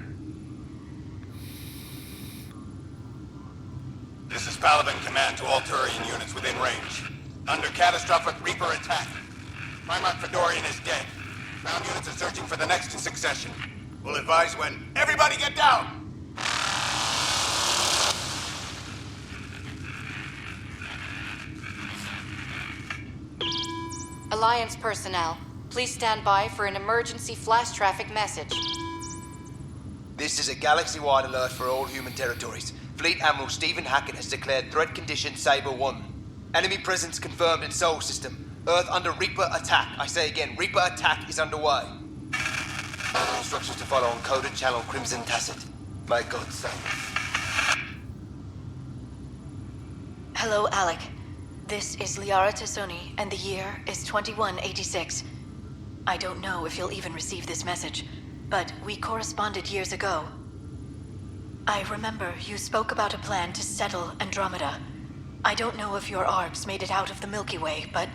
This is Paladin Command to all Turian units within range. Under catastrophic Reaper attack. Primarch Fedorian is dead. Ground units are searching for the next in succession. We'll advise when. Everybody get down! Alliance personnel, please stand by for an emergency flash traffic message. This is a galaxy-wide alert for all human territories. Fleet Admiral Stephen Hackett has declared threat condition Saber 1. Enemy presence confirmed in Sol System. Earth under Reaper attack. I say again, Reaper attack is underway. Instructions to follow on coded channel Crimson Tacit. May God save. Hello, Alec. This is Liara Tassoni, and the year is 2186. I don't know if you'll even receive this message, but we corresponded years ago. I remember you spoke about a plan to settle Andromeda. I don't know if your arcs made it out of the Milky Way, but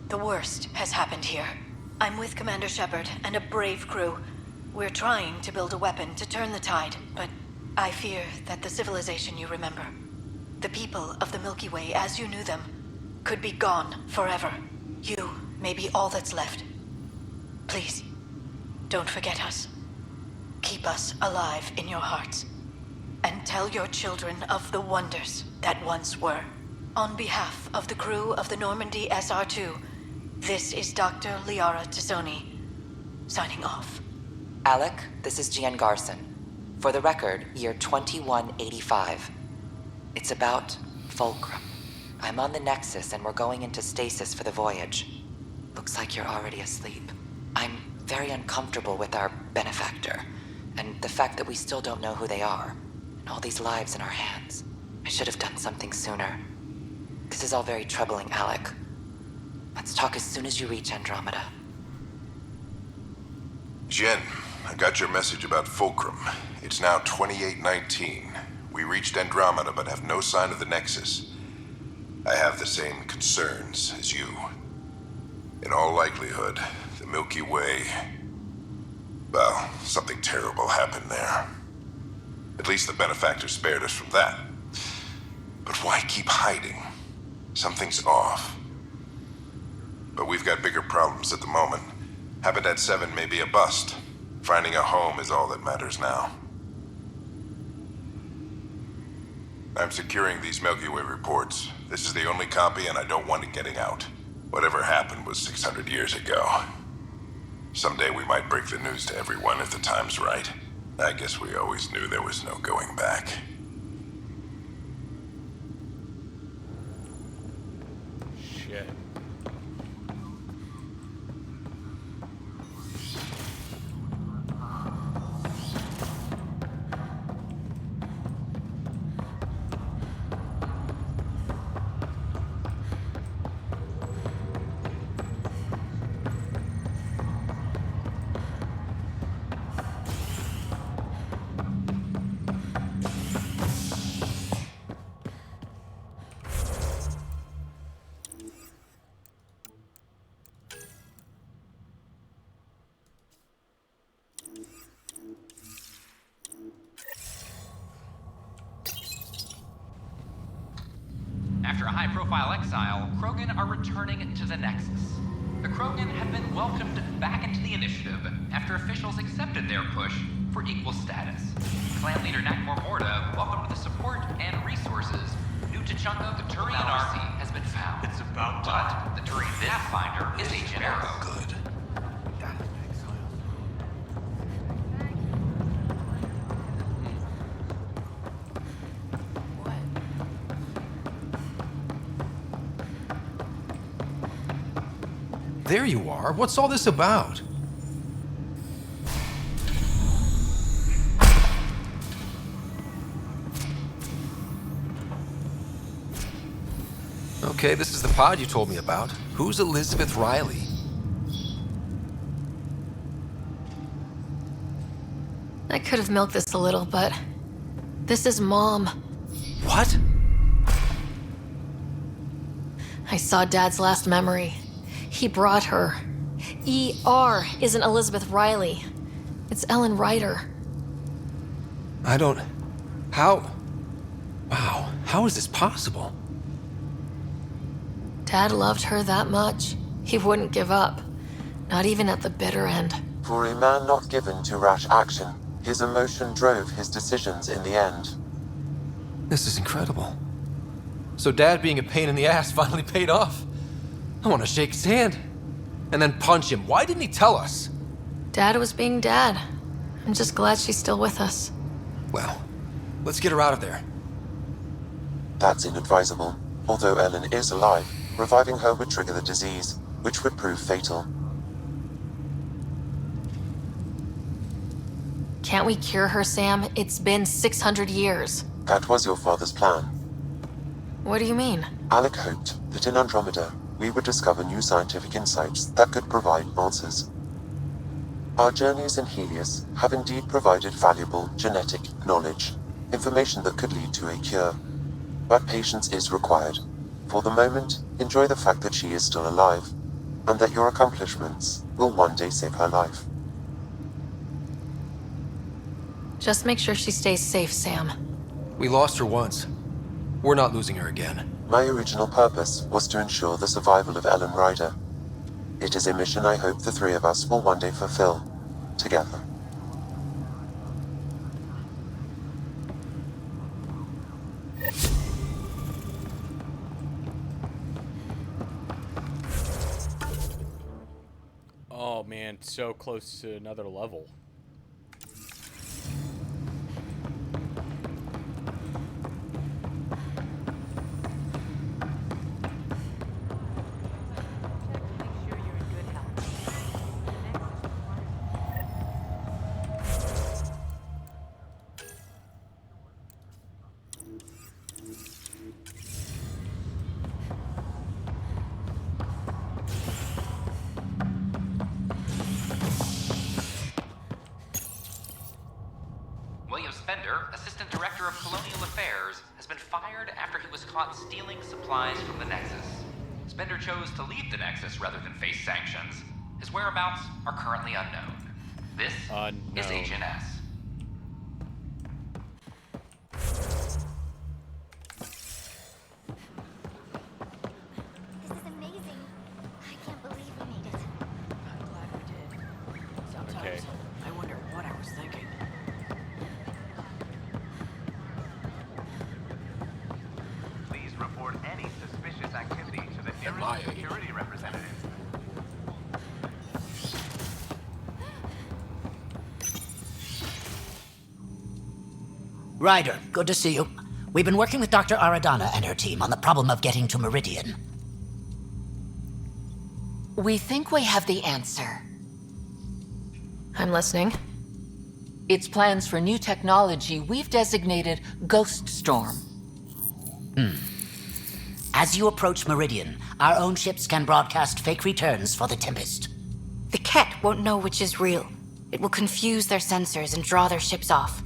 the worst has happened here. I'm with Commander Shepard and a brave crew. We're trying to build a weapon to turn the tide, but I fear that the civilization you remember, the people of the Milky Way as you knew them, could be gone forever. You may be all that's left. Please, don't forget us. Keep us alive in your hearts. And tell your children of the wonders that once were. On behalf of the crew of the Normandy SR2, this is Dr. Liara Tassoni, signing off. Alec, this is Gian Garson. For the record, year 2185. It's about Fulcrum. I'm on the Nexus and we're going into stasis for the voyage. Looks like you're already asleep. I'm very uncomfortable with our benefactor, and the fact that we still don't know who they are, and all these lives in our hands. I should have done something sooner. This is all very troubling, Alec. Let's talk as soon as you reach Andromeda. Jen, I got your message about Fulcrum. It's now 2819. We reached Andromeda but have no sign of the Nexus. I have the same concerns as you. In all likelihood, the Milky Way... well, something terrible happened there. At least the benefactor spared us from that. But why keep hiding? Something's off. But we've got bigger problems at the moment. Habitat 7 may be a bust. Finding a home is all that matters now. I'm securing these Milky Way reports. This is the only copy and I don't want it getting out. Whatever happened was 600 years ago. Someday we might break the news to everyone if the time's right. I guess we always knew there was no going back. Shit. After a high-profile exile, Krogan are returning to the Nexus. The Krogan have been welcomed back into the initiative after officials accepted their push for equal status. Clan leader Nakmor Morda welcomed the support and resources. New Tachanka, the Turian army, has been found. It's about time. But the Turian Pathfinder is Agent Arrow. Good. There you are. What's all this about? Okay, this is the pod you told me about. Who's Elizabeth Riley? I could have milked this a little, but this is Mom. What? I saw Dad's last memory. He brought her. ER isn't Elizabeth Riley. It's Ellen Ryder. I don't... How... Wow, how is this possible? Dad loved her that much. He wouldn't give up. Not even at the bitter end. For a man not given to rash action, his emotion drove his decisions in the end. This is incredible. So Dad being a pain in the ass finally paid off. I want to shake his hand. And then punch him. Why didn't he tell us? Dad was being Dad. I'm just glad she's still with us. Well, let's get her out of there. That's inadvisable. Although Ellen is alive, reviving her would trigger the disease, which would prove fatal. Can't we cure her, Sam? It's been 600 years. That was your father's plan. What do you mean? Alec hoped that in Andromeda, we would discover new scientific insights that could provide answers. Our journeys in Helios have indeed provided valuable genetic knowledge, information that could lead to a cure. But patience is required. For the moment, enjoy the fact that she is still alive, and that your accomplishments will one day save her life. Just make sure she stays safe, Sam. We lost her once. We're not losing her again. My original purpose was to ensure the survival of Ellen Ryder. It is a mission I hope the three of us will one day fulfill, together. Oh man, so close to another level. Assistant Director of Colonial Affairs, has been fired after he was caught stealing supplies from the Nexus. Spender chose to leave the Nexus rather than face sanctions. His whereabouts are currently unknown. This is Agent S. This is amazing. I can't believe we made it. I'm glad we did. Sometimes Okay. I wonder what I was thinking. Please report any suspicious activity to the nearest security representative. Ryder, good to see you. We've been working with Dr. Aradana and her team on the problem of getting to Meridian. We think we have the answer. I'm listening. It's plans for new technology we've designated Ghost Storm. As you approach Meridian, our own ships can broadcast fake returns for the Tempest. The Ket won't know which is real. It will confuse their sensors and draw their ships off.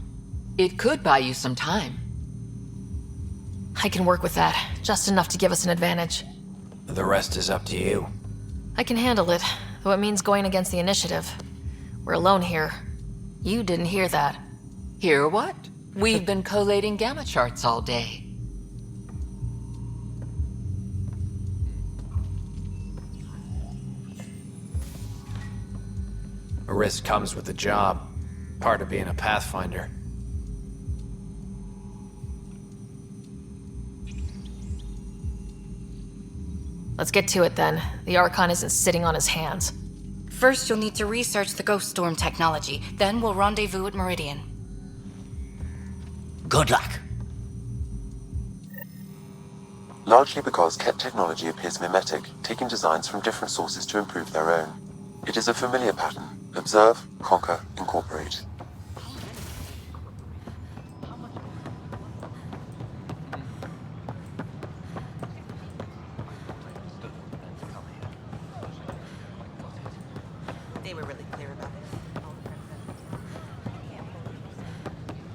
It could buy you some time. I can work with that. Just enough to give us an advantage. The rest is up to you. I can handle it, though it means going against the initiative. We're alone here. You didn't hear that. Hear what? We've been collating gamma charts all day. A risk comes with the job. Part of being a Pathfinder. Let's get to it then. The Archon isn't sitting on his hands. First, you'll need to research the Ghost Storm technology. Then we'll rendezvous at Meridian. Good luck. Largely because Ket technology appears mimetic, taking designs from different sources to improve their own. It is a familiar pattern. Observe, conquer, incorporate. They were really clear about it.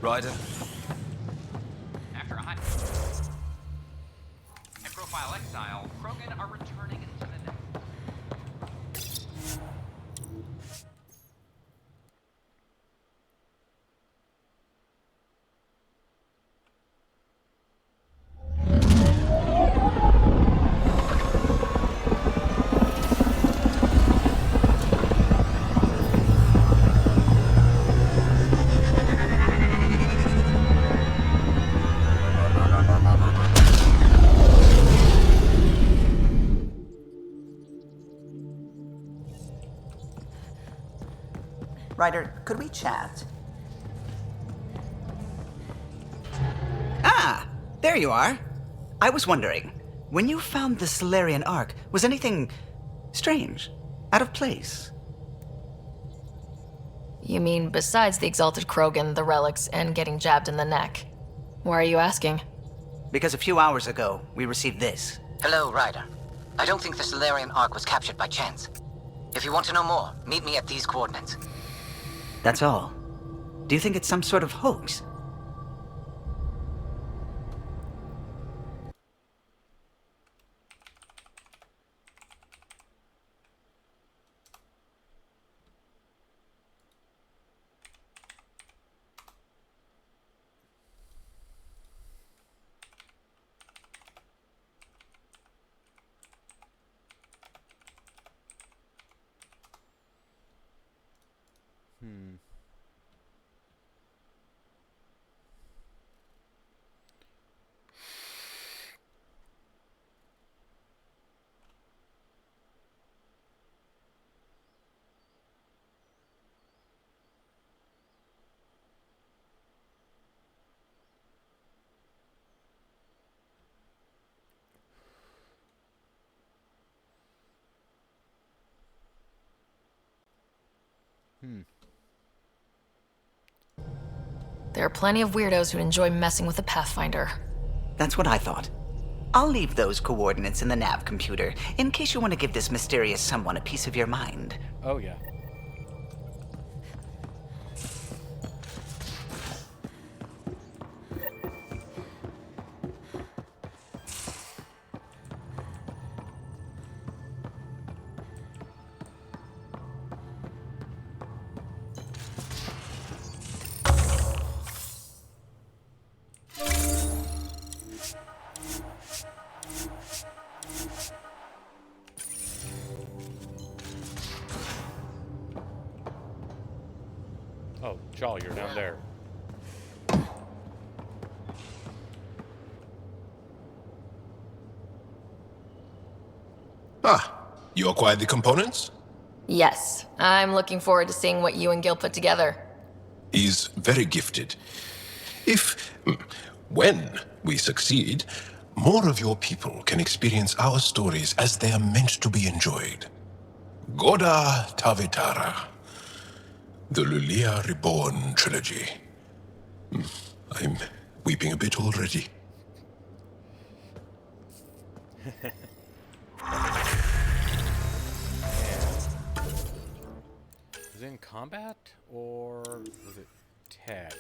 Ryder? After a high profile exile, Krogan are returning into the net. Ryder, could we chat? Ah, there you are. I was wondering, when you found the Solarian Ark, was anything strange? Out of place? You mean besides the Exalted Krogan, the relics, and getting jabbed in the neck? Why are you asking? Because a few hours ago, we received this. Hello, Ryder. I don't think the Solarian Ark was captured by chance. If you want to know more, meet me at these coordinates. That's all. Do you think it's some sort of hoax? There are plenty of weirdos who'd enjoy messing with the Pathfinder. That's what I thought. I'll leave those coordinates in the nav computer, in case you want to give this mysterious someone a piece of your mind. Oh, yeah. Oh, Jaw, you're down there. Ah, you acquired the components? Yes, I'm looking forward to seeing what you and Gil put together. He's very gifted. When we succeed, more of your people can experience our stories as they are meant to be enjoyed. Goda Tavitara. The Lulia Reborn trilogy. I'm weeping a bit already. Was it in combat or was it tech?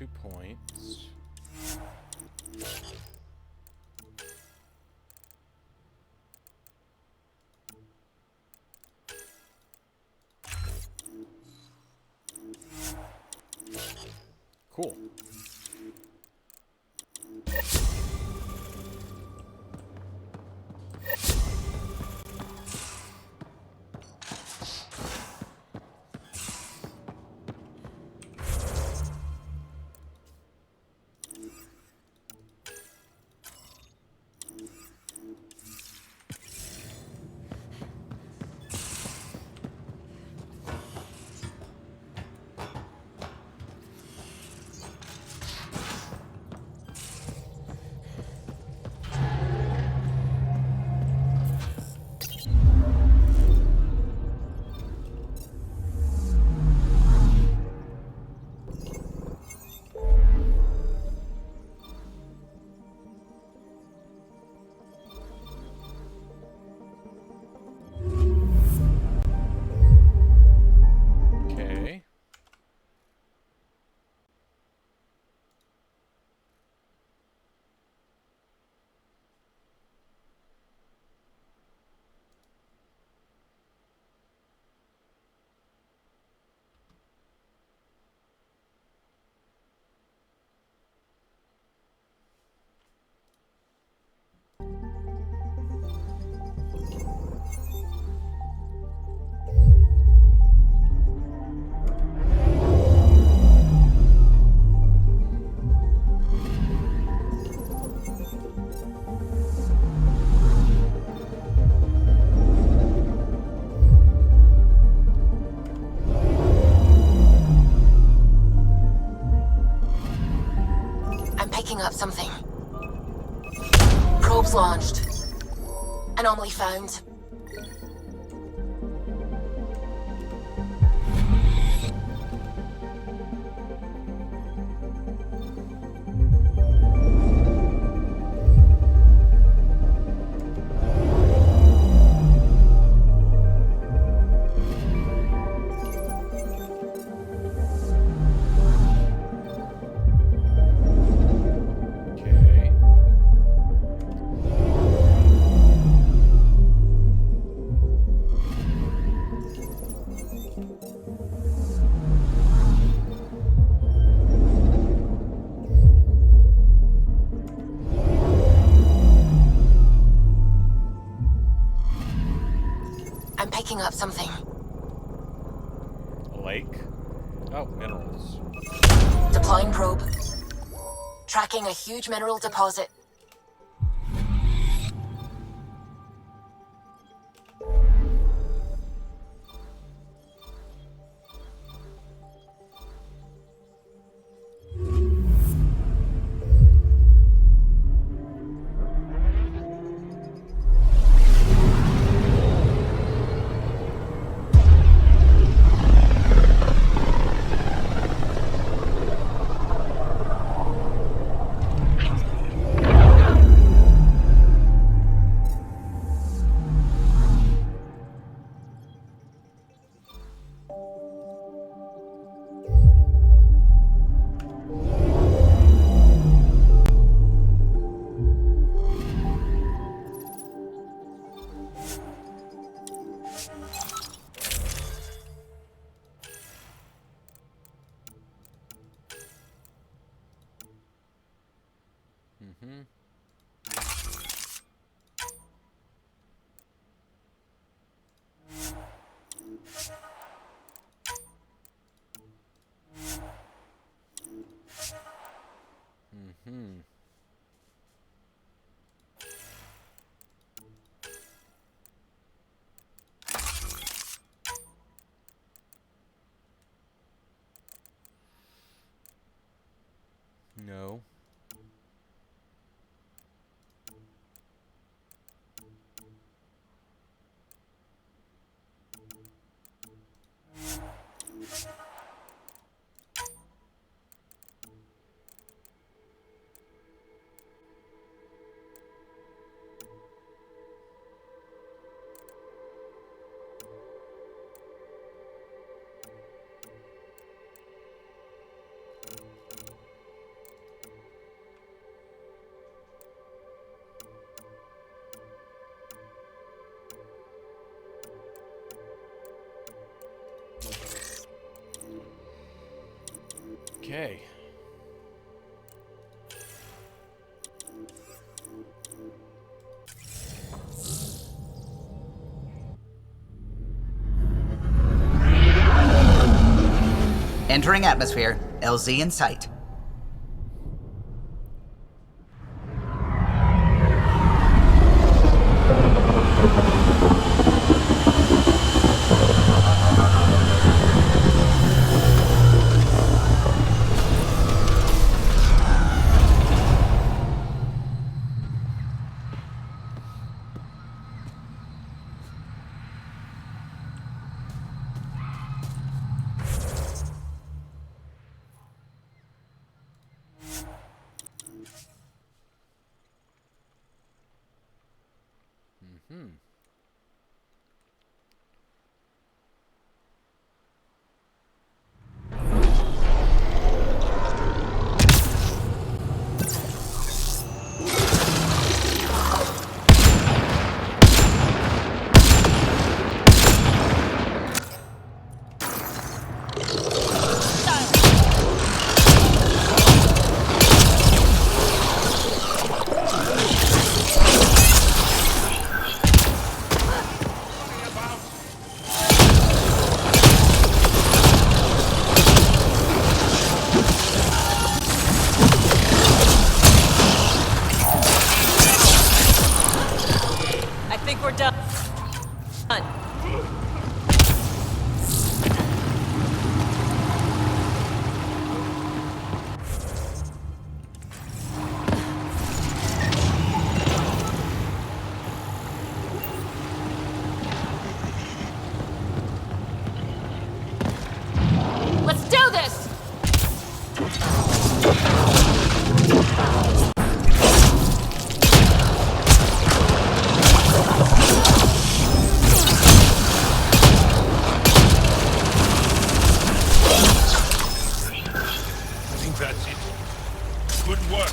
2 points. Cool. Okay. I'm picking up something. Probes launched. Anomaly found. Okay. I'm picking up something. A lake? Oh, minerals. Deploying probe. Tracking a huge mineral deposit. Mm-hmm. Mm-hmm. No. Okay. Entering atmosphere. LZ in sight. Mm-hmm. I think we're done. Let's do this! I think that's it. Good work.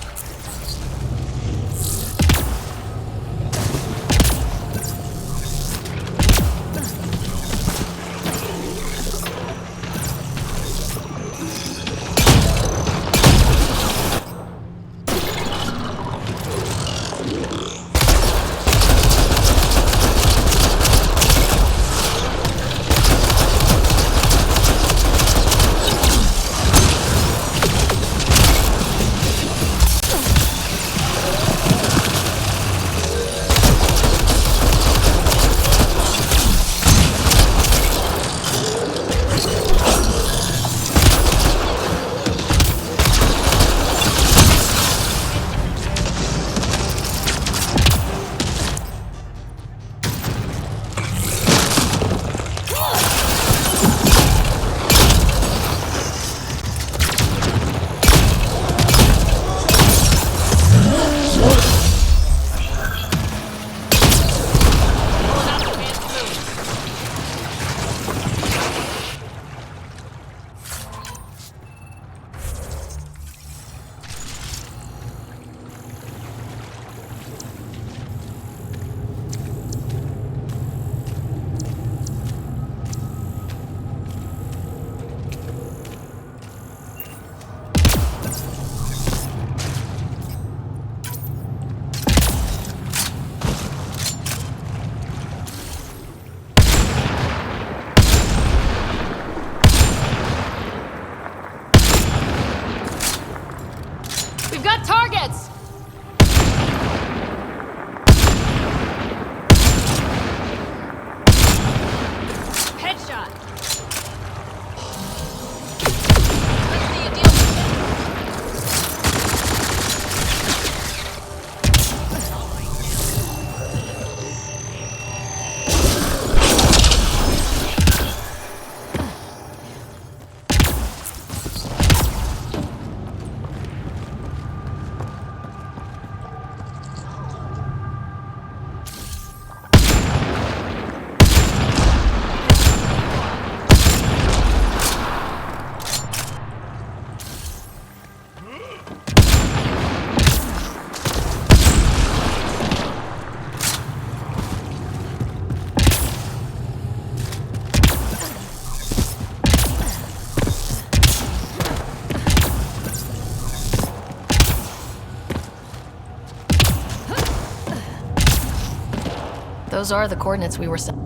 Those are the coordinates we were sent.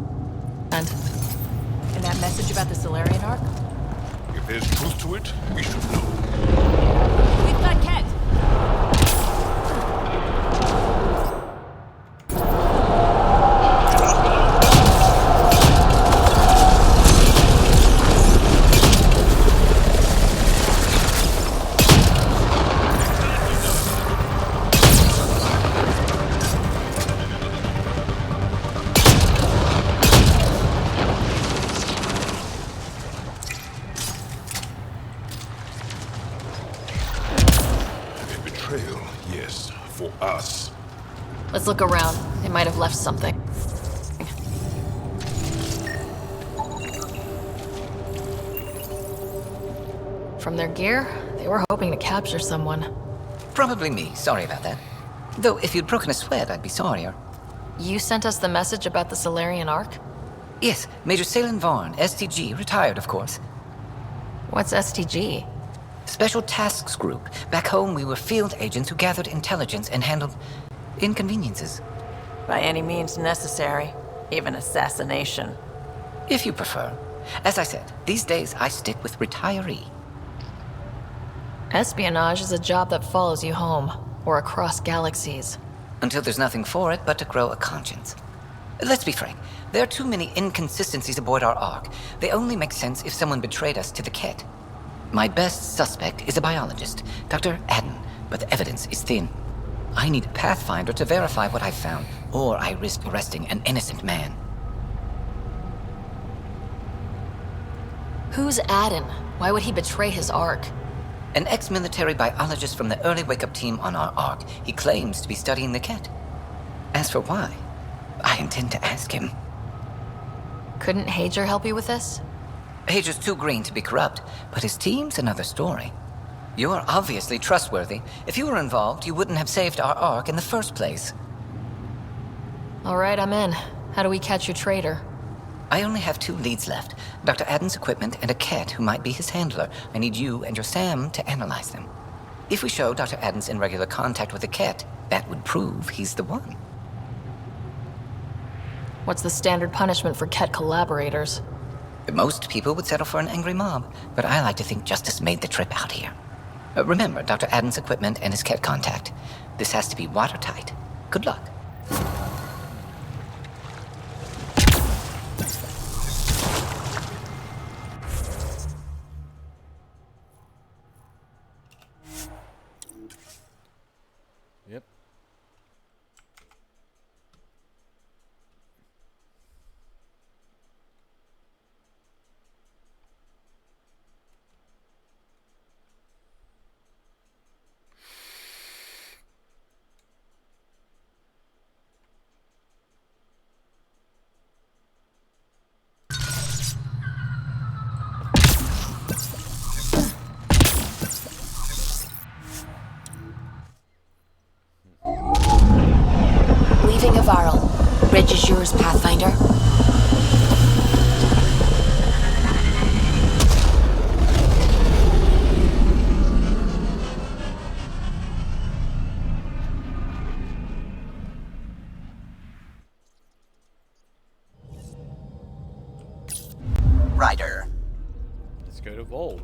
And that message about the Solarian Ark? If there's truth to it, we should know. We've got Ket! Yes, for us. Let's look around. They might have left something. From their gear, they were hoping to capture someone. Probably me. Sorry about that. Though if you'd broken a sweat, I'd be sorrier. You sent us the message about the Solarian Ark? Yes, Major Salin Vaughn, STG, retired, of course. What's STG? Special Tasks Group. Back home, we were field agents who gathered intelligence and handled inconveniences. By any means necessary. Even assassination. If you prefer. As I said, these days I stick with retiree. Espionage is a job that follows you home, or across galaxies. Until there's nothing for it but to grow a conscience. Let's be frank, there are too many inconsistencies aboard our Ark. They only make sense if someone betrayed us to the Ket. My best suspect is a biologist, Dr. Adden, but the evidence is thin. I need a Pathfinder to verify what I've found, or I risk arresting an innocent man. Who's Adden? Why would he betray his Ark? An ex-military biologist from the early wake-up team on our Ark. He claims to be studying the Ket. As for why, I intend to ask him. Couldn't Hager help you with this? Hager's too green to be corrupt, but his team's another story. You're obviously trustworthy. If you were involved, you wouldn't have saved our Ark in the first place. All right, I'm in. How do we catch your traitor? I only have 2 leads left. Dr. Adden's equipment and a Ket who might be his handler. I need you and your Sam to analyze them. If we show Dr. Adden's in regular contact with the Ket, that would prove he's the one. What's the standard punishment for Ket collaborators? Most people would settle for an angry mob, but I like to think justice made the trip out here. Remember Dr. Adden's equipment and his Ket contact. This has to be watertight. Good luck. Yep. Leaving Avarl. Bridge is yours, Pathfinder. Ryder. Let's go to Vold.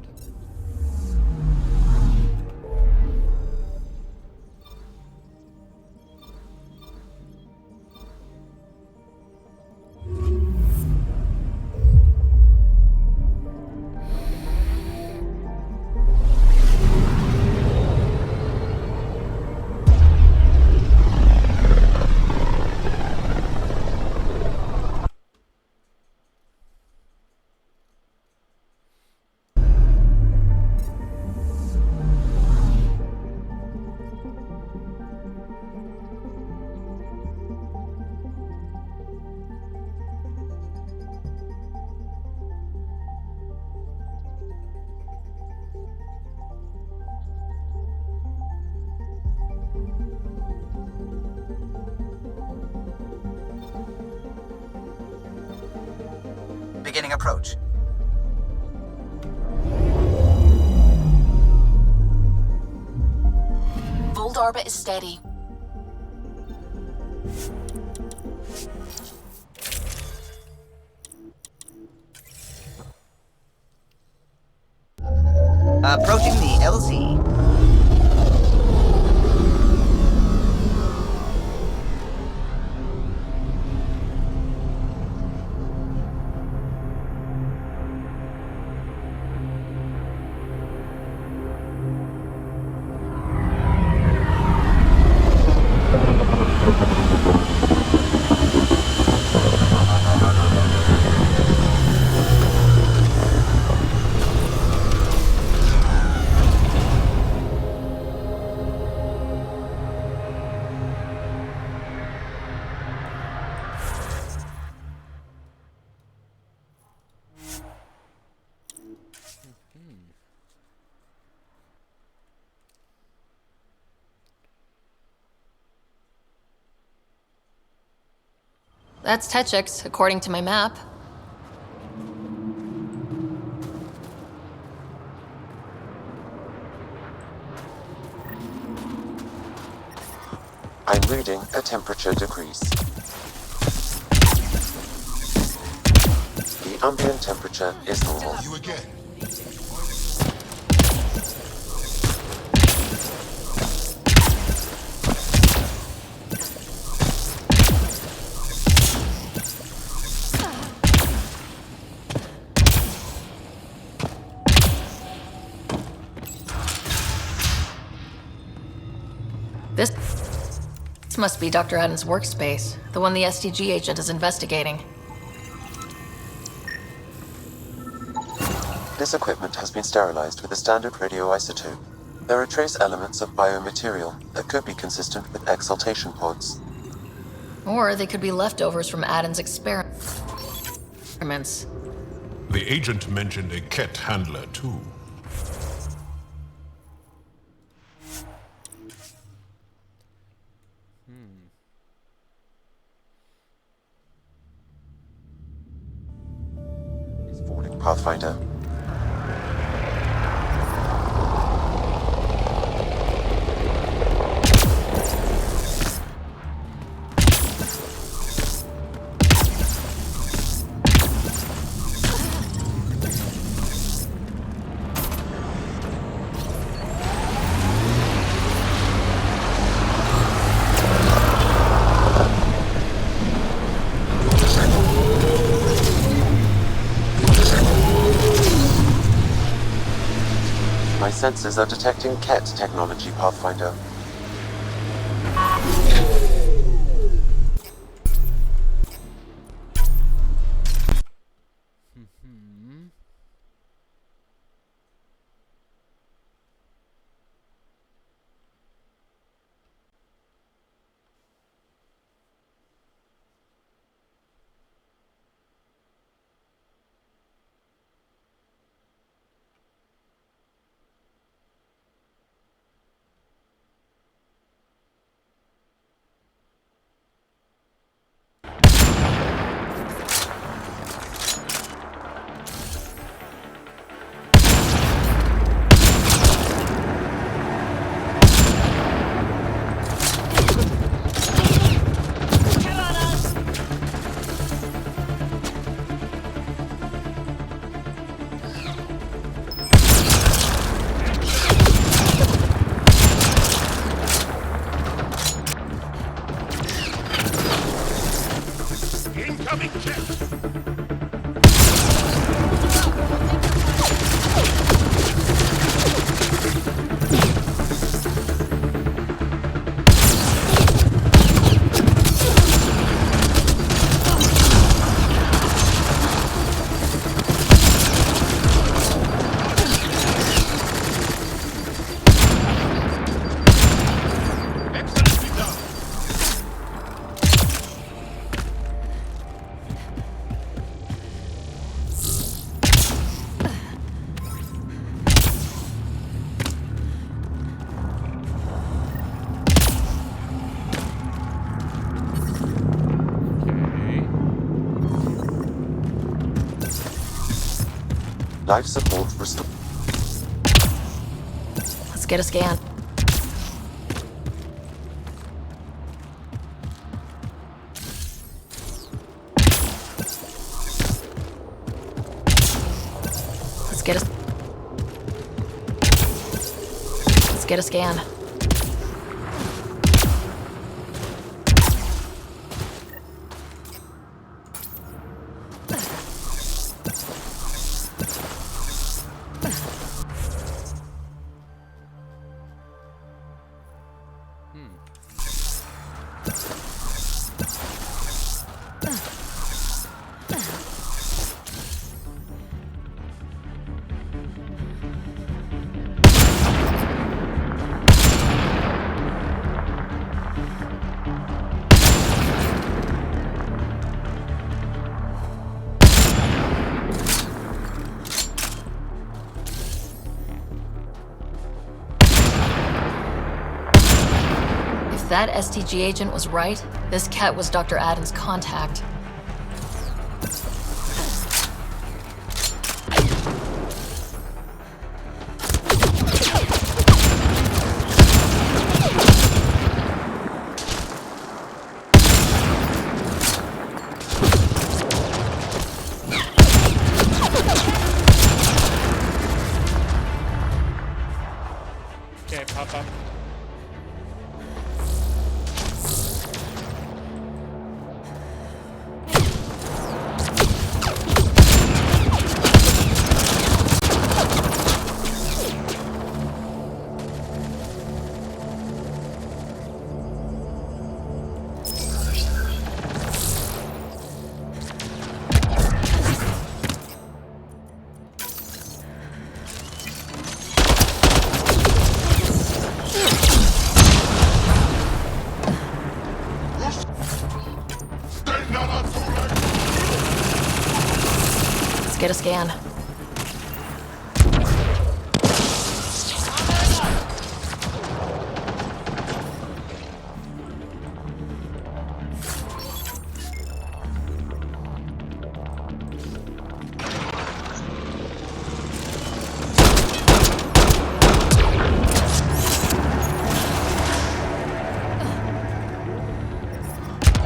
Beginning approach. Vold orbit is steady. Approaching the LZ. That's Techix, according to my map. I'm reading a temperature decrease. The ambient temperature is normal. You again. This must be Dr. Adam's workspace, the one the SDG agent is investigating. This equipment has been sterilized with a standard radioisotope. There are trace elements of biomaterial that could be consistent with exaltation pods. Or they could be leftovers from Adam's experiments. The agent mentioned a Ket handler, too. Pathfinder. My sensors are detecting Ket technology, Pathfinder. Incoming jet! Life support restored. Let's get a scan. Let's get a... get a scan. If that STG agent was right, this cat was Dr. Adam's contact. Okay, pop up. Let's get a scan.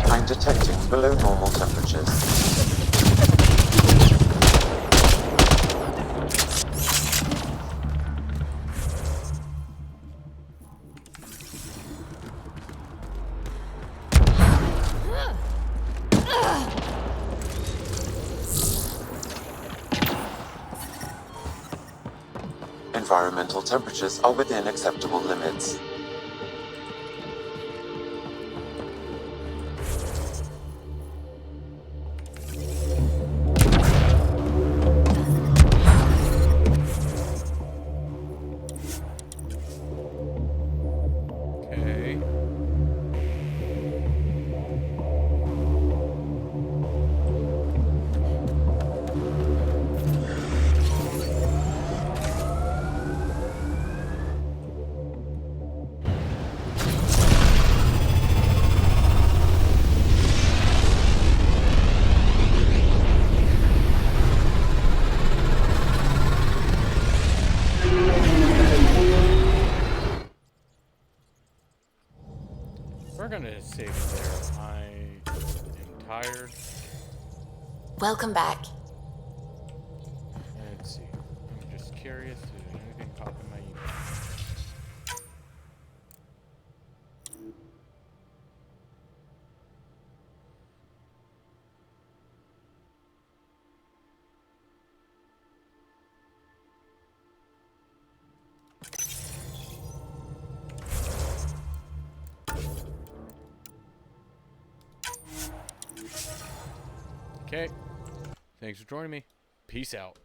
I'm detecting below normal temperatures. Environmental temperatures are within acceptable limits. Okay. We're gonna save it there. I am tired. Welcome back. Let's see. I'm just curious. Did anything pop in my email? Okay. Thanks for joining me. Peace out.